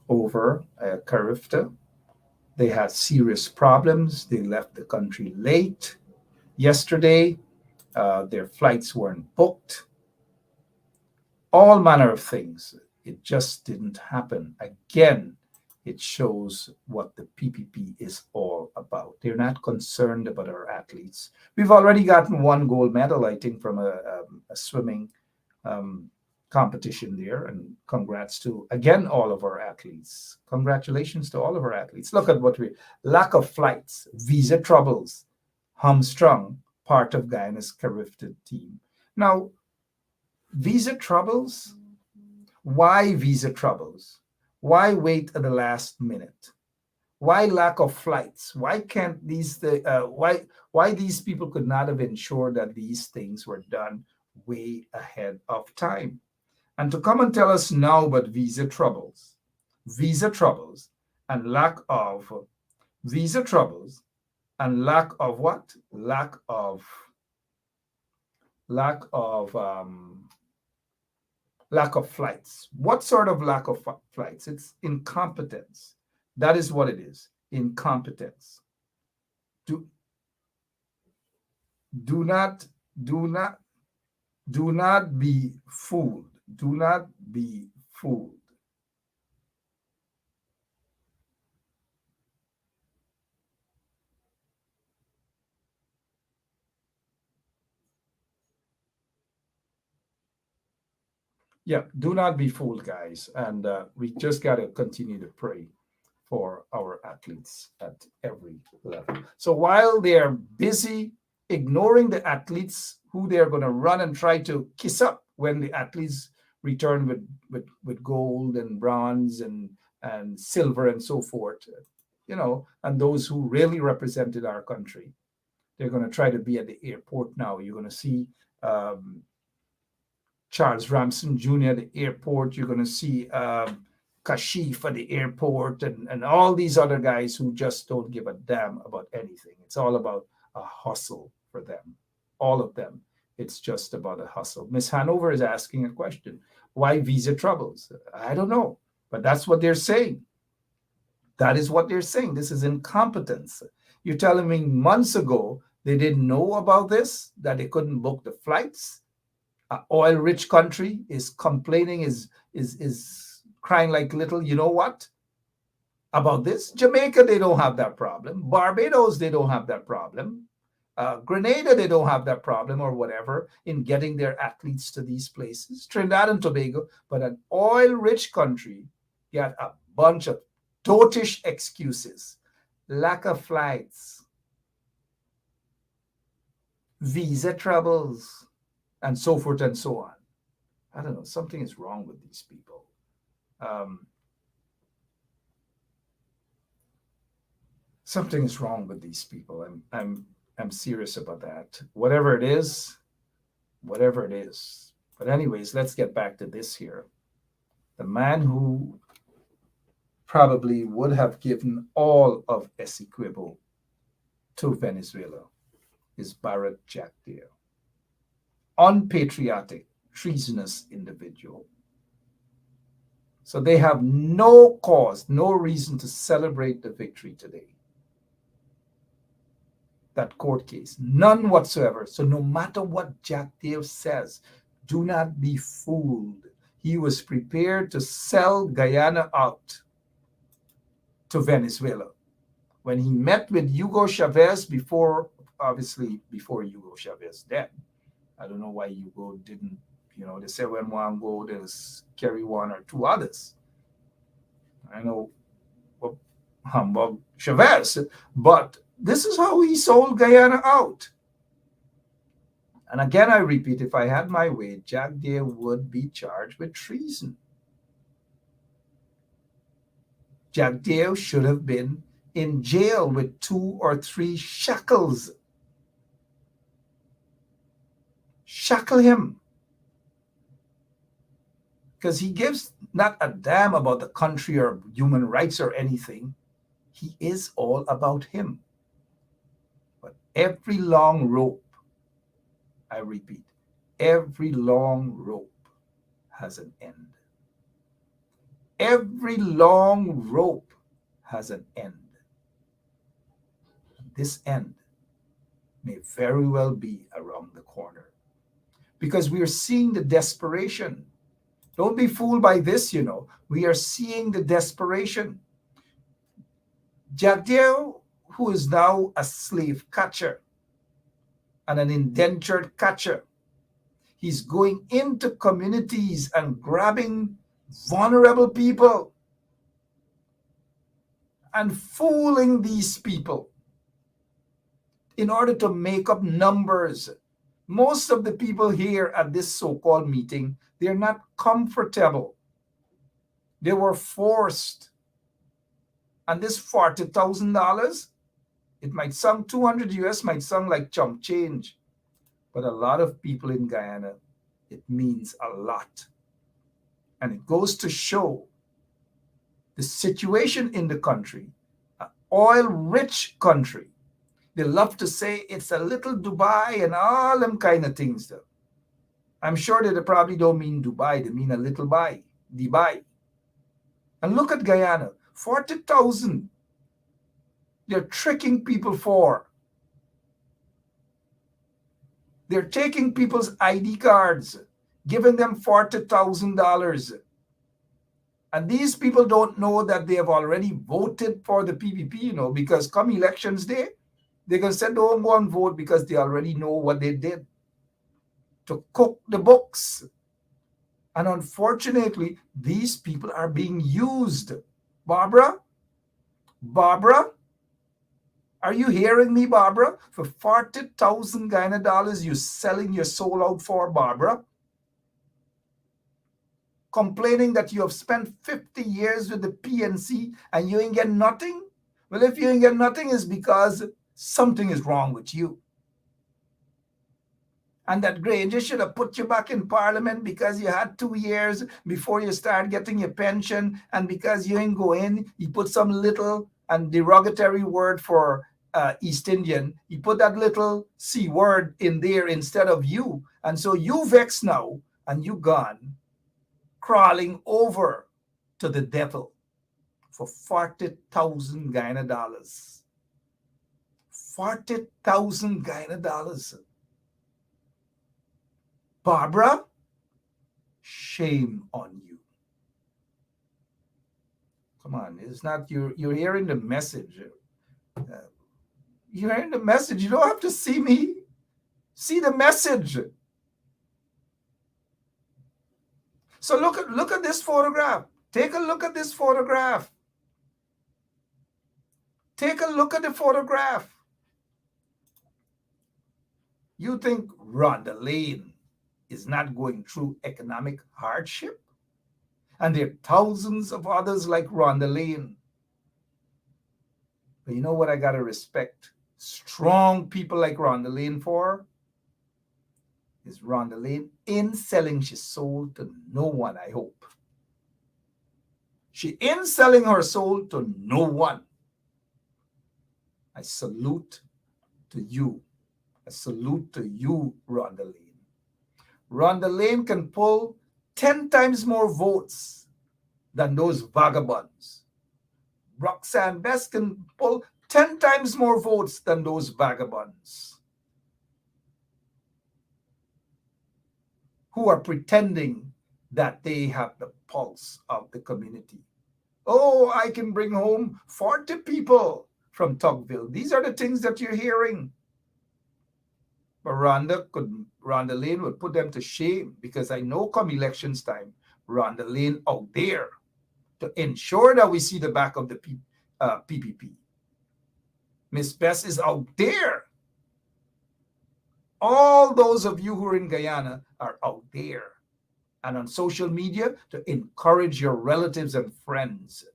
over at CARIFTA. They had serious problems. They left the country late yesterday. Their flights weren't booked. All manner of things. It just didn't happen. Again, it shows what the PPP is all about. They're not concerned about our athletes. We've already gotten one gold medal, I think, from a swimming competition there. And congrats to, again, all of our athletes. Congratulations to all of our athletes. Look at what lack of flights, visa troubles, hamstrung, part of Guyana's CARIFTA team. Now, visa troubles. Why visa troubles? Why wait at the last minute? Why lack of flights? Why can't why these people could not have ensured that these things were done way ahead of time? And to come and tell us now about visa troubles, and lack of visa troubles, and lack of what? Lack of flights. What sort of lack of flights? It's incompetence. That is what it is. Incompetence. Do not be fooled. Do not be fooled. Yeah, do not be fooled, guys. And we just got to continue to pray for our athletes at every level. So while they're busy ignoring the athletes who they're going to run and try to kiss up when the athletes return with gold and bronze and silver and so forth, and those who really represented our country, they're going to try to be at the airport now. You're going to see Charles Ramson Jr. at the airport. You're going to see Kashif at the airport and all these other guys who just don't give a damn about anything. It's all about a hustle for them. All of them. It's just about a hustle. Miss Hanover is asking a question. Why visa troubles? I don't know, but that's what they're saying. That is what they're saying. This is incompetence. You're telling me months ago they didn't know about this, that they couldn't book the flights? An oil-rich country is complaining, is crying like little, you know what, about this? Jamaica, they don't have that problem. Barbados, they don't have that problem. Grenada, they don't have that problem or whatever in getting their athletes to these places. Trinidad and Tobago, but an oil-rich country got a bunch of dotish excuses. Lack of flights, visa troubles, and so forth and so on. I don't know. Something is wrong with these people. Something is wrong with these people. I'm serious about that. Whatever it is. But anyways, let's get back to this here. The man who probably would have given all of Essequibo to Venezuela is Barrett Jack Deere. Unpatriotic, treasonous individual. So they have no cause, no reason to celebrate the victory today. That court case, none whatsoever. So no matter what Jack Deere says, do not be fooled. He was prepared to sell Guyana out to Venezuela. When he met with Hugo Chavez before Hugo Chavez dead. I don't know why Hugo didn't, they said when one go, there's carry one or two others. I know Humbug Chavez, but this is how he sold Guyana out. And again, I repeat, if I had my way, Jack Deere would be charged with treason. Jack Deere should have been in jail with 2 or 3 shackles. Shackle him. Because he gives not a damn about the country or human rights or anything. He is all about him. But every long rope, I repeat, every long rope has an end. Every long rope has an end. This end may very well be around the corner. Because we are seeing the desperation. Don't be fooled by this, We are seeing the desperation. Jack Deere, who is now a slave catcher and an indentured catcher, he's going into communities and grabbing vulnerable people and fooling these people in order to make up numbers. Most of the people here at this so-called meeting, they're not comfortable. They were forced. And this $40,000, it might sound 200 US, might sound like chump change. But a lot of people in Guyana, it means a lot. And it goes to show the situation in the country, an oil-rich country. They love to say it's a little Dubai and all them kind of things. Though. I'm sure that they probably don't mean Dubai. They mean a little Dubai. And look at Guyana, 40,000. They're tricking people for. They're taking people's ID cards, giving them $40,000. And these people don't know that they have already voted for the PPP, because come elections day, they're going to say don't go and vote because they already know what they did to cook the books. And unfortunately, these people are being used. Barbara, are you hearing me, Barbara? For 40,000 Guyana dollars, you're selling your soul out for, Barbara? Complaining that you have spent 50 years with the PNC and you ain't get nothing? Well, if you ain't get nothing, it's because something is wrong with you. And that Granger should have put you back in Parliament because you had 2 years before you start getting your pension, and because you ain't go in, he put some little and derogatory word for East Indian. He put that little C word in there instead of you. And so you vexed now, and you gone crawling over to the devil for 40,000 Guyana dollars. 40,000 Guyana dollars. Barbara, shame on you. Come on, it's not, you're hearing the message. You're hearing the message. You don't have to see me. See the message. So look at this photograph. Take a look at this photograph. Take a look at the photograph. You think Rhonda Lane is not going through economic hardship? And there are thousands of others like Rhonda Lane. But you know what I got to respect strong people like Rhonda Lane for? Is Rhonda Lane in selling her soul to no one, I hope. She in selling her soul to no one. I salute to you. I salute to you, Rhonda Lane. Rhonda Lane can pull 10 times more votes than those vagabonds. Roxanne Best can pull 10 times more votes than those vagabonds who are pretending that they have the pulse of the community. Oh, I can bring home 40 people from Tocqueville. These are the things that you're hearing. But Rhonda Lane would put them to shame, because I know come elections time, Rhonda Lane out there to ensure that we see the back of the PPP. Miss Bess is out there. All those of you who are in Guyana are out there and on social media to encourage your relatives and friends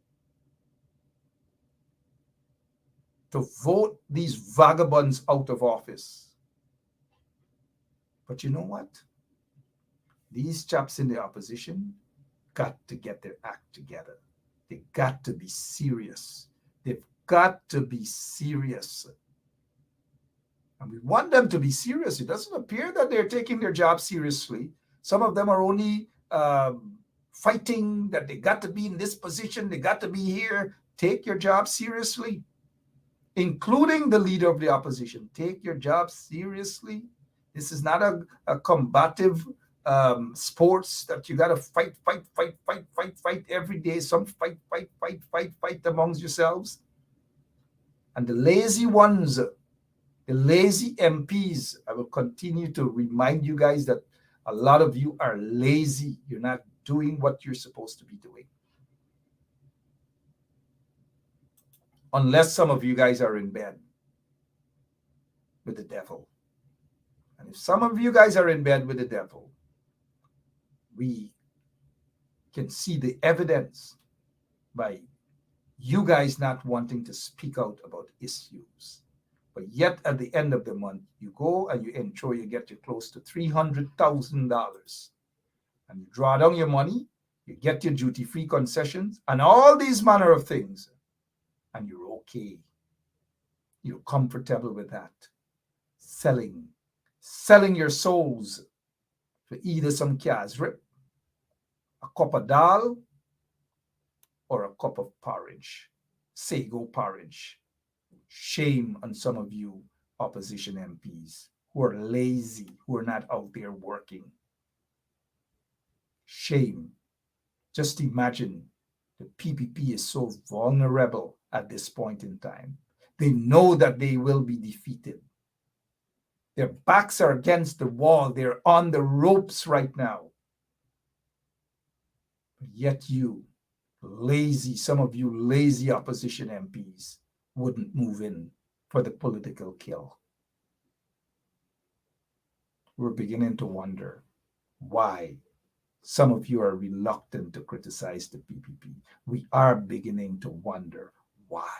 to vote these vagabonds out of office. But you know what? These chaps in the opposition got to get their act together. They got to be serious. They've got to be serious. And we want them to be serious. It doesn't appear that they're taking their job seriously. Some of them are only fighting that they got to be in this position. They got to be here. Take your job seriously, including the leader of the opposition. Take your job seriously. This is not a combative sports that you got to fight every day. Some fight amongst yourselves. And the lazy ones, the lazy MPs, I will continue to remind you guys that a lot of you are lazy. You're not doing what you're supposed to be doing. Unless some of you guys are in bed. with the devil. And if some of you guys are in bed with the devil, we can see the evidence by you guys not wanting to speak out about issues. But yet at the end of the month, you go and you ensure you get you close to $300,000. And you draw down your money, you get your duty-free concessions, and all these manner of things. And you're okay. You're comfortable with that. Selling your souls for either some cars rip, a cup of dal, or a cup of porridge, sago porridge. Shame on some of you opposition MPs who are lazy, who are not out there working. Shame. Just imagine the PPP is so vulnerable at this point in time. They know that they will be defeated. Their backs are against the wall. They're on the ropes right now. But yet you, lazy, some of you lazy opposition MPs, wouldn't move in for the political kill. We're beginning to wonder why some of you are reluctant to criticize the PPP. We are beginning to wonder why.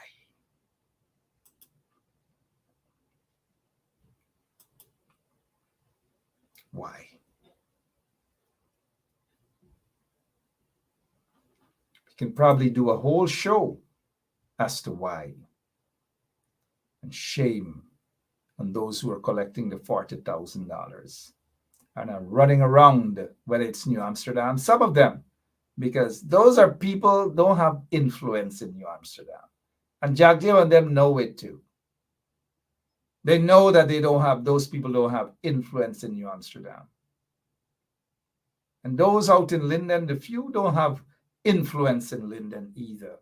Why? We can probably do a whole show as to why. And shame on those who are collecting the $40,000 and are running around, whether it's New Amsterdam, some of them, because those are people don't have influence in New Amsterdam. And Jack Jill and them know it too. They know that those people don't have influence in New Amsterdam. And those out in Linden, the few don't have influence in Linden either.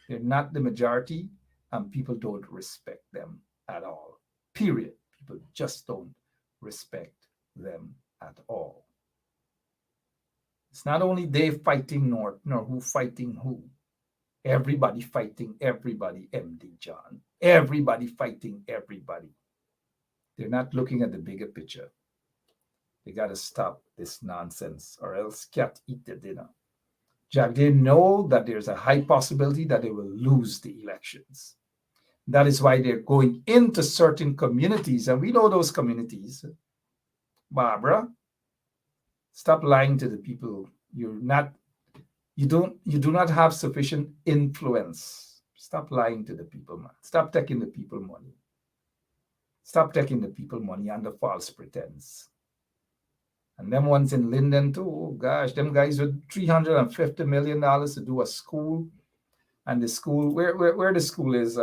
They're not the majority, and people don't respect them at all. Period. People just don't respect them at all. It's not only they fighting North, nor who fighting who. Everybody fighting everybody, MD John. Everybody fighting everybody. They're not looking at the bigger picture. They got to stop this nonsense or else can't eat their dinner. Jack, they know that there's a high possibility that they will lose the elections. That is why they're going into certain communities, and we know those communities. Barbara, stop lying to the people. You do not have sufficient influence. Stop lying to the people, man. Stop taking the people money. Stop taking the people money under false pretense. And them ones in Linden too, oh gosh, them guys with $350 million to do a school. And the school, where the school is,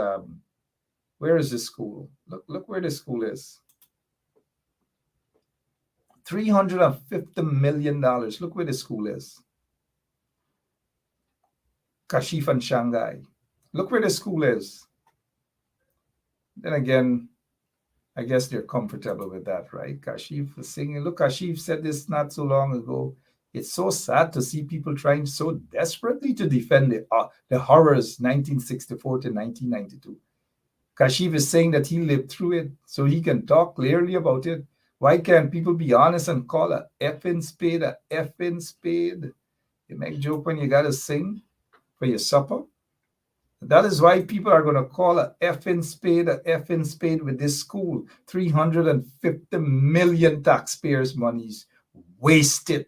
where is the school? Look where the school is. $350 million. Look where the school is. Kashif and Shanghai. Look where the school is. Then again, I guess they're comfortable with that, right? Kashif was singing. Look, Kashif said this not so long ago. It's so sad to see people trying so desperately to defend the horrors 1964 to 1992. Kashif is saying that he lived through it, so he can talk clearly about it. Why can't people be honest and call a effing spade a effing spade? You make joke when you gotta sing for your supper. That is why people are going to call a effing spade with this school. 350 million taxpayers' monies wasted.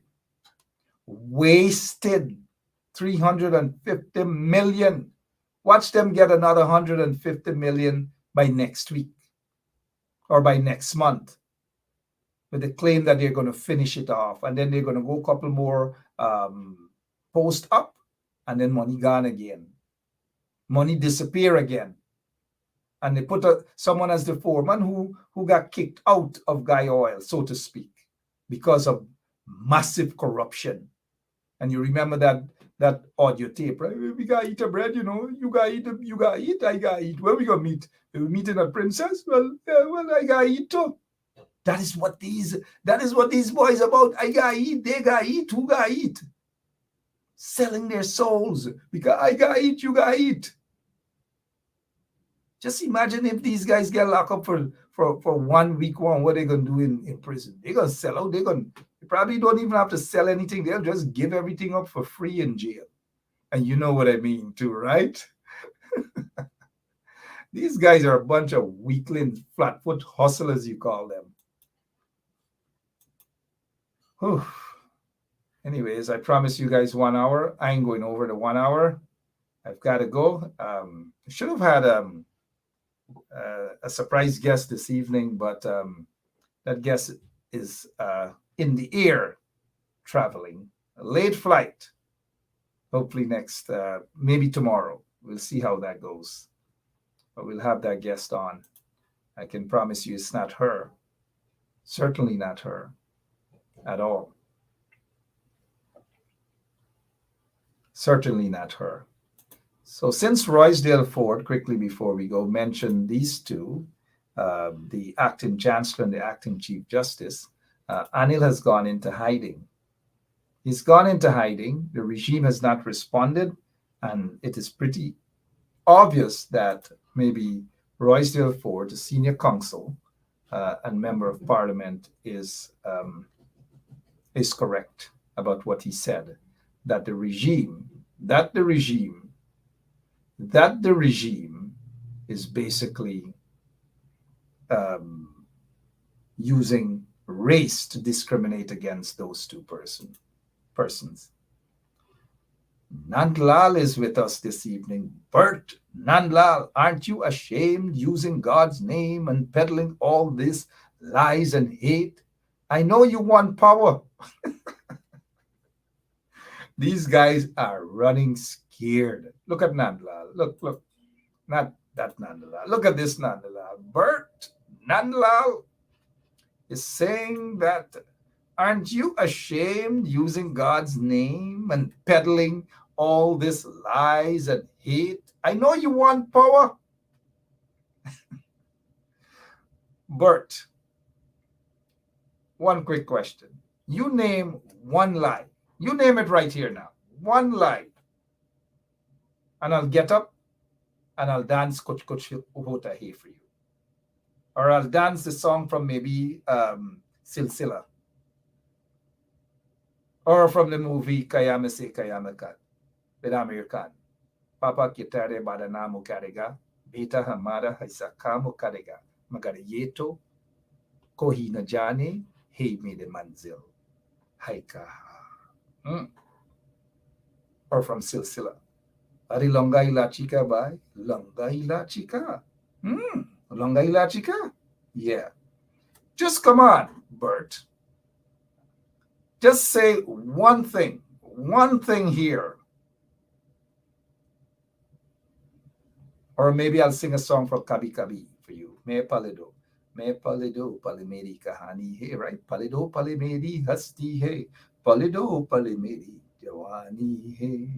Wasted. 350 million. Watch them get another 150 million by next week or by next month with the claim that they're going to finish it off. And then they're going to go a couple more post up and then money gone again. Money disappear again. And they put someone as the foreman who got kicked out of Guy Oil, so to speak, because of massive corruption. And you remember that audio tape, right? We got to eat a bread, you know. You got to eat, I got to eat. Where we going to meet? We meeting at Princess? Well, I got to eat too. That is what these boys about. I got to eat, they got to eat, who got to eat? Selling their souls because I got to eat, you got to eat. Just imagine if these guys get locked up for 1 week, what they're going to do in prison. They're going to sell out. They probably don't even have to sell anything. They'll just give everything up for free in jail. And you know what I mean too, right? These guys are a bunch of weaklings, flatfoot hustlers, you call them. Whew. Anyways, I promised you guys 1 hour. I ain't going over the 1 hour. I've got to go. I should have had a surprise guest this evening, but that guest is in the air traveling. A late flight. Hopefully maybe tomorrow. We'll see how that goes. But we'll have that guest on. I can promise you it's not her. Certainly not her at all. Certainly not her. So since Roysdale Ford, quickly before we go, mentioned these two, the acting chancellor and the acting chief justice, Anil has gone into hiding. He's gone into hiding. The regime has not responded, and it is pretty obvious that maybe Roysdale Ford, the senior counsel and member of parliament, is correct about what he said, that the regime is basically using race to discriminate against those two persons. Nandlal is with us this evening. Bert, Nandlal, aren't you ashamed using God's name and peddling all this lies and hate? I know you want power. These guys are running scared. Look at Nandlal. Look. Not that Nandlal. Look at this Nandlal. Bert, Nandlal is saying that, aren't you ashamed using God's name and peddling all this lies and hate? I know you want power. Bert, one quick question. You name one lie. You name it right here now. One lie. And I'll get up and I'll dance Kuch Kuch Hota Hai for you. Or I'll dance the song from maybe Silsila. Or from the movie Kayama Se Kayama Kat with Amir Khan. Papa Kitare Badanamu Karega, Beta Hamada Haisakamu Karega, Magariyeto, Kohi Najane, Hey Made Manzil, Haika. Or from Silsila. Ari Longaila Chica by Longaila Chica. Longaila Chica? Yeah. Just come on, Bert. Just say one thing here. Or maybe I'll sing a song from Kabi Kabi for you. Me palido palimeri kahani hai, right? Palido palimeri hasti hai. Palido palimeri jawani hai.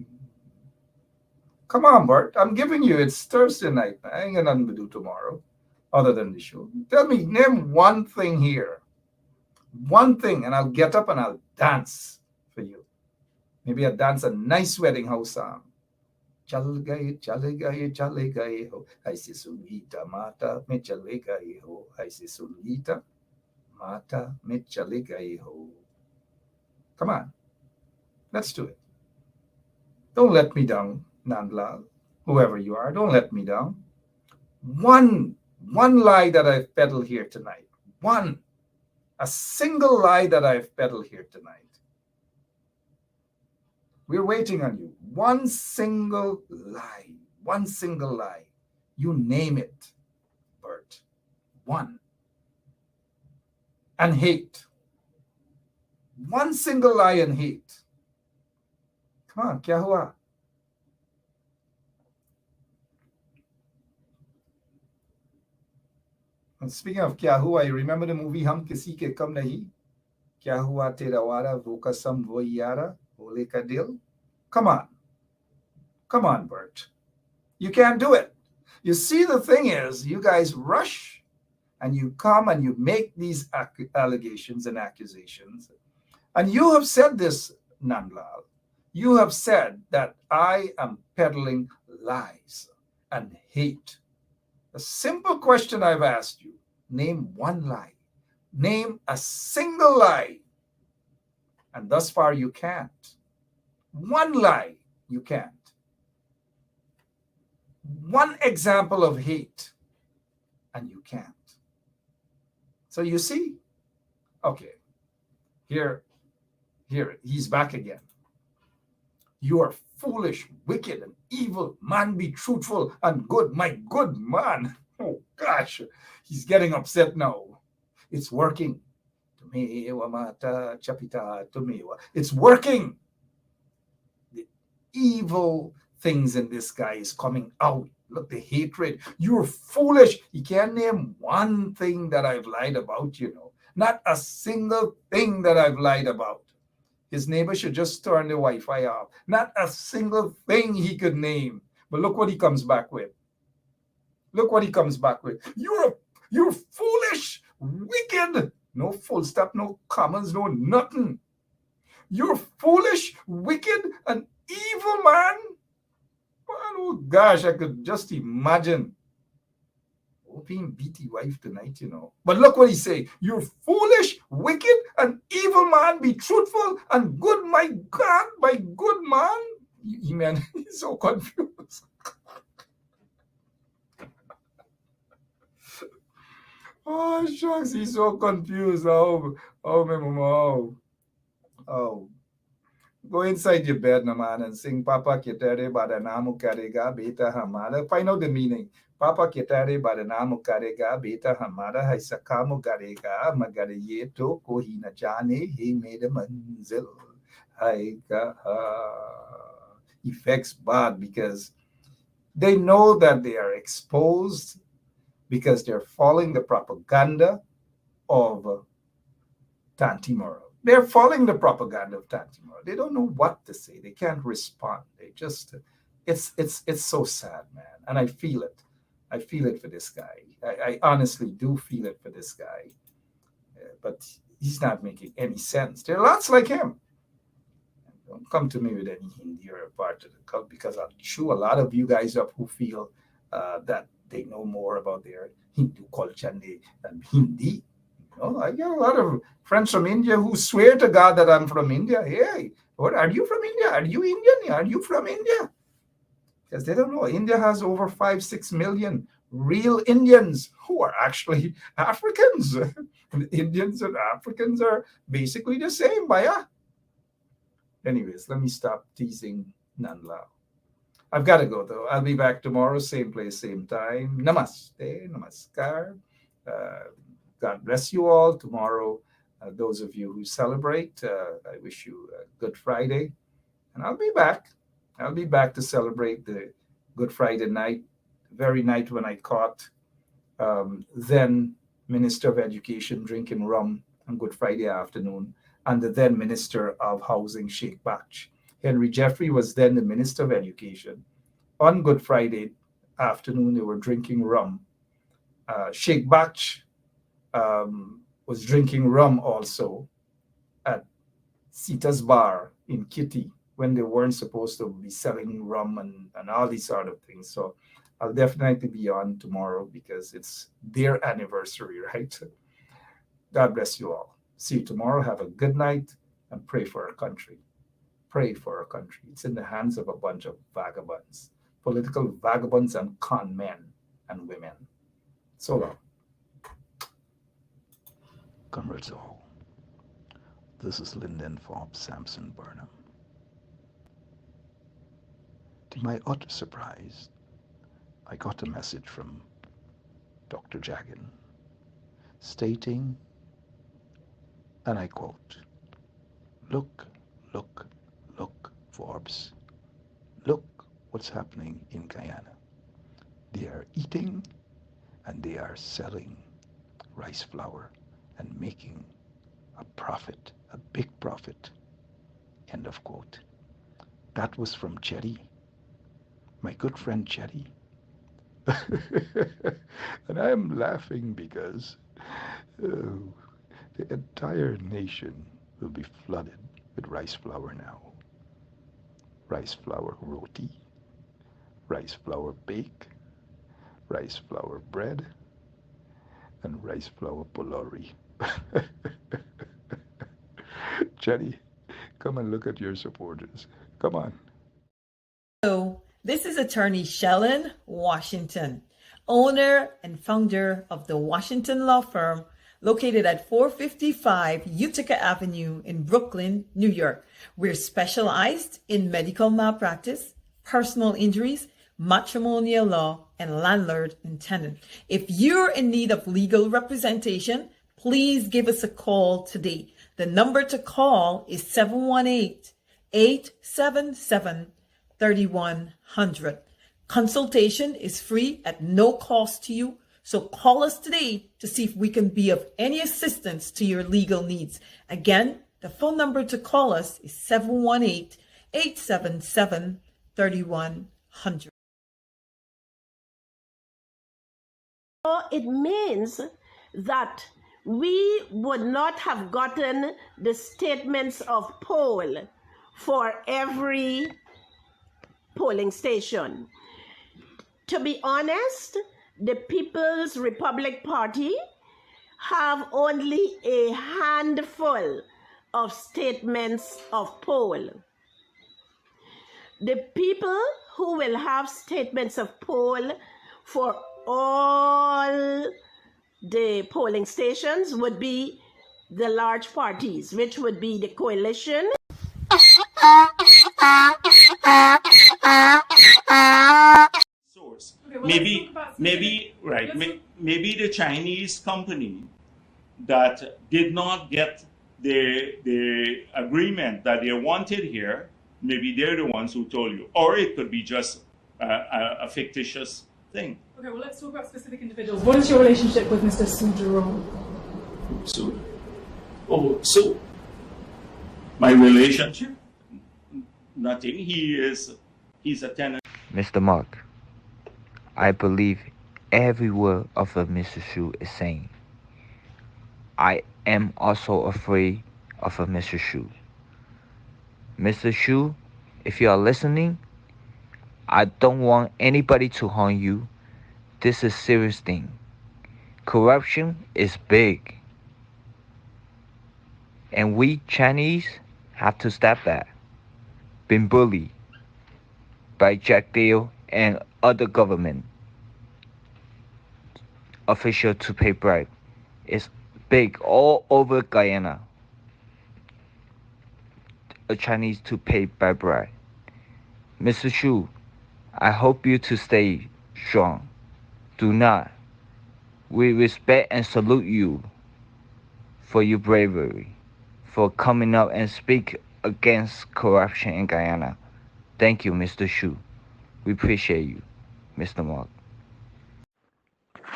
Come on, Bert. I'm giving you. It's Thursday night. I ain't got nothing to do tomorrow other than the show. Tell me, name one thing here. One thing, and I'll get up and I'll dance for you. Maybe I'll dance a nice wedding house song. Chal gaye ho, aise sunita mata me chale gaye ho, aise sunita mata me chale gaye ho. Come on, let's do it. Don't let me down, Nandlal, whoever you are. Don't let me down. One lie that I've peddled here tonight. A single lie that I've peddled here tonight. We're waiting on you. One single lie. You name it, Bert. One. And hate. One single lie and hate. Come on, kya hua? And speaking of kya hua, you remember the movie Hum Kisi Ke Kam Nahi? Kya hua tera wara, wo kasam wo yara, ole ka dil? Come on, Bert. You can't do it. You see, the thing is, you guys rush and you come and you make these allegations and accusations. And you have said this, Nandlal. You have said that I am peddling lies and hate A simple question I've asked you. Name one lie. Name a single lie. And thus far you can't. One lie, you can't. One example of hate, and you can't. So you see, okay, here, he's back again. You are foolish, wicked, and evil. Man, be truthful and good. My good man. Oh, gosh, he's getting upset now. It's working. It's working. The evil things in this guy is coming out. Look, the hatred. You're foolish. He can't name one thing that I've lied about, you know. Not a single thing that I've lied about. His neighbor should just turn the Wi-Fi off. Not a single thing he could name. But look what he comes back with. Look what he comes back with. You're foolish, wicked. No full stop, no commas, no nothing. You're foolish, wicked, and evil man. Oh gosh, I could just imagine. Hoping beat his wife tonight, you know. But look what he say. You're foolish, wicked, and evil man. Be truthful and good, my God, my good man. Man, he's so confused. Oh, shucks, he's so confused. Oh, my mama. Oh. Go inside your bed, no man, and sing Papa Kitere Badanamu Karega Beta Hamada. Find out the meaning. Papa Kitere Badanamu Karega Beta Hamada Haisakamu Garega Magariye to Kohina Jane. He made a manzil. Effects bad because they know that they are exposed because they're following the propaganda of Tantimoro. They're following the propaganda of Tantimoro. They don't know what to say. They can't respond. They just, it's so sad, man. And I feel it. I feel it for this guy. I honestly do feel it for this guy. But he's not making any sense. There are lots like him. Don't come to me with any Hindi or a part of the cult because I'll chew a lot of you guys up who feel that they know more about their Hindu culture than Hindi. You know, I get a lot of friends from India who swear to God that I'm from India. Hey, what are you from India? Are you Indian? Are you from India? Because they don't know. India has over 5-6 million real Indians who are actually Africans. The Indians and Africans are basically the same, baya. Anyways, let me stop teasing Nanlao. I've got to go, though. I'll be back tomorrow, same place, same time. Namaste, namaskar. God bless you all. Tomorrow, those of you who celebrate, I wish you a Good Friday. And I'll be back. I'll be back to celebrate the Good Friday night, the very night when I caught then Minister of Education drinking rum on Good Friday afternoon, and the then Minister of Housing, Sheikh Bach. Henry Jeffrey was then the Minister of Education. On Good Friday afternoon, they were drinking rum. Sheikh Bach was drinking rum also at Sita's Bar in Kitty when they weren't supposed to be selling rum and all these sort of things. So I'll definitely be on tomorrow because it's their anniversary, right? God bless you all. See you tomorrow. Have a good night and pray for our country. Pray for our country. It's in the hands of a bunch of vagabonds, political vagabonds and con men and women. So long. Comrades all, this is Lyndon Forbes Sampson Burnham. To my utter surprise, I got a message from Dr. Jagan stating, and I quote, look, Forbes, look what's happening in Guyana. They are eating and they are selling rice flour and making a profit, a big profit, end of quote. That was from Chetty, my good friend Chetty. And I am laughing because the entire nation will be flooded with rice flour now. Rice flour roti, rice flour bake, rice flour bread and rice flour polari. Jenny, come and look at your supporters. Come on. So, this is attorney Shellen Washington, owner and founder of the Washington law firm located at 455 Utica Avenue in Brooklyn, New York. We're specialized in medical malpractice, personal injuries, matrimonial law, and landlord and tenant. If you're in need of legal representation, please give us a call today. The number to call is 718-877-3100. Consultation is free at no cost to you. So call us today to see if we can be of any assistance to your legal needs. Again, the phone number to call us is 718-877-3100. It means that we would not have gotten the statements of poll for every polling station. To be honest, the People's Republic Party have only a handful of statements of poll. The people who will have statements of poll for all the polling stations would be the large parties, which would be the coalition. Source. Maybe the Chinese company that did not get the agreement that they wanted here, maybe they're the ones who told you, or it could be just a fictitious thing. Okay, well, let's talk about specific individuals. What is your relationship with Mr. Sujarong? So my relationship? Nothing. He's a tenant. Mr. Mark, I believe every word of what Mr. Shu is saying. I am also afraid of Mr. Shu. Mr. Shu, if you are listening, I don't want anybody to harm you. This is a serious thing. Corruption is big. And we Chinese have to stop that. Been bullied by Jack Dale and other government official to pay bribe. It's big all over Guyana. A Chinese to pay by bribe. Mr. Shu, I hope you to stay strong. Do not. We respect and salute you for your bravery, for coming up and speak against corruption in Guyana. Thank you, Mr. Shu. We appreciate you, Mr. Mark.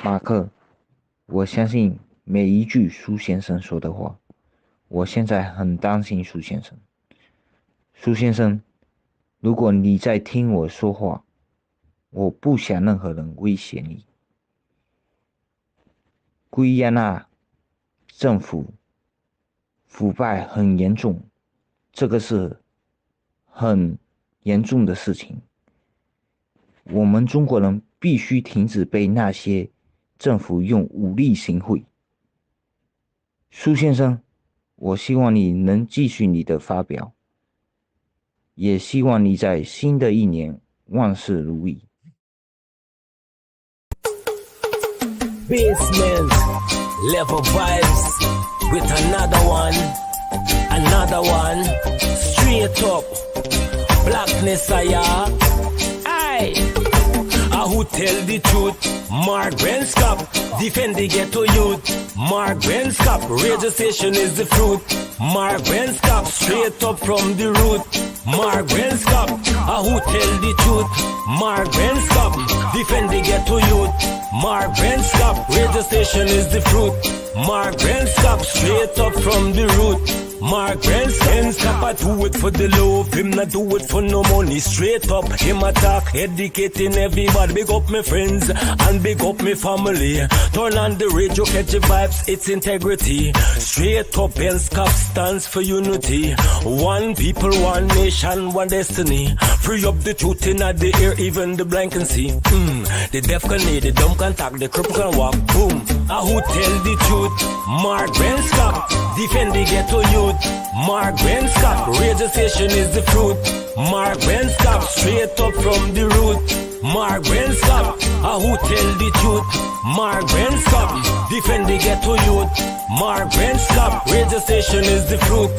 马克，我相信每一句苏先生说的话。我现在很担心苏先生。苏先生，如果你在听我说话，我不想任何人威胁你。圭亚那政府腐败很严重，这个是很严重的事情。我们中国人必须停止被那些政府用武力行贿。苏先生，我希望你能继续你的发表，也希望你在新的一年万事如意。Basement level vibes with another one, straight up blackness aye. Who tell the truth? Mark Benscop, defend the ghetto youth. Mark Benscop, radio station is the fruit. Mark Benscop, straight up from the root. Mark Benscop, who tell the truth? Mark Benscop, defend the ghetto youth. Mark Benscop, radio station is the fruit. Mark Benscop, straight up from the root. Mark Benson, stop a do it for the love, him not do it for no money. Straight up, him attack, educating everybody. Big up my friends and big up my family. Turn on the radio, catch the vibes, it's integrity. Straight up, Benskap stands for unity. One people, one nation, one destiny. Free up the truth in the air, even the blind can see. The deaf can hear, the dumb can talk, the cripple can walk. Boom. Who tell the truth? Mark Benskap, defend the ghetto youth. Mark Benskap, radio station is the fruit. Mark Benskap, straight up from the root. Mark Benskap, who tell the truth? Mark Benskap, defend the ghetto youth. Mark Benskap, radio station is the fruit.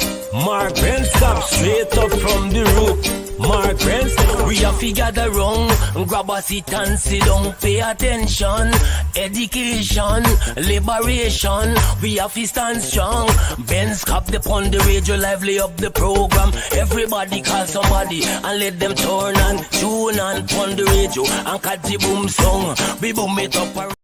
Mark Benskap, straight up from the root. Mark Benskap, we have to gather wrong, grab a seat and sit down, pay attention. Education, liberation, we have to stand strong. Benskap upon the radio, lively up the program. Everybody call somebody and let them turn and tune on the radio and catch the boom song. We boom it up.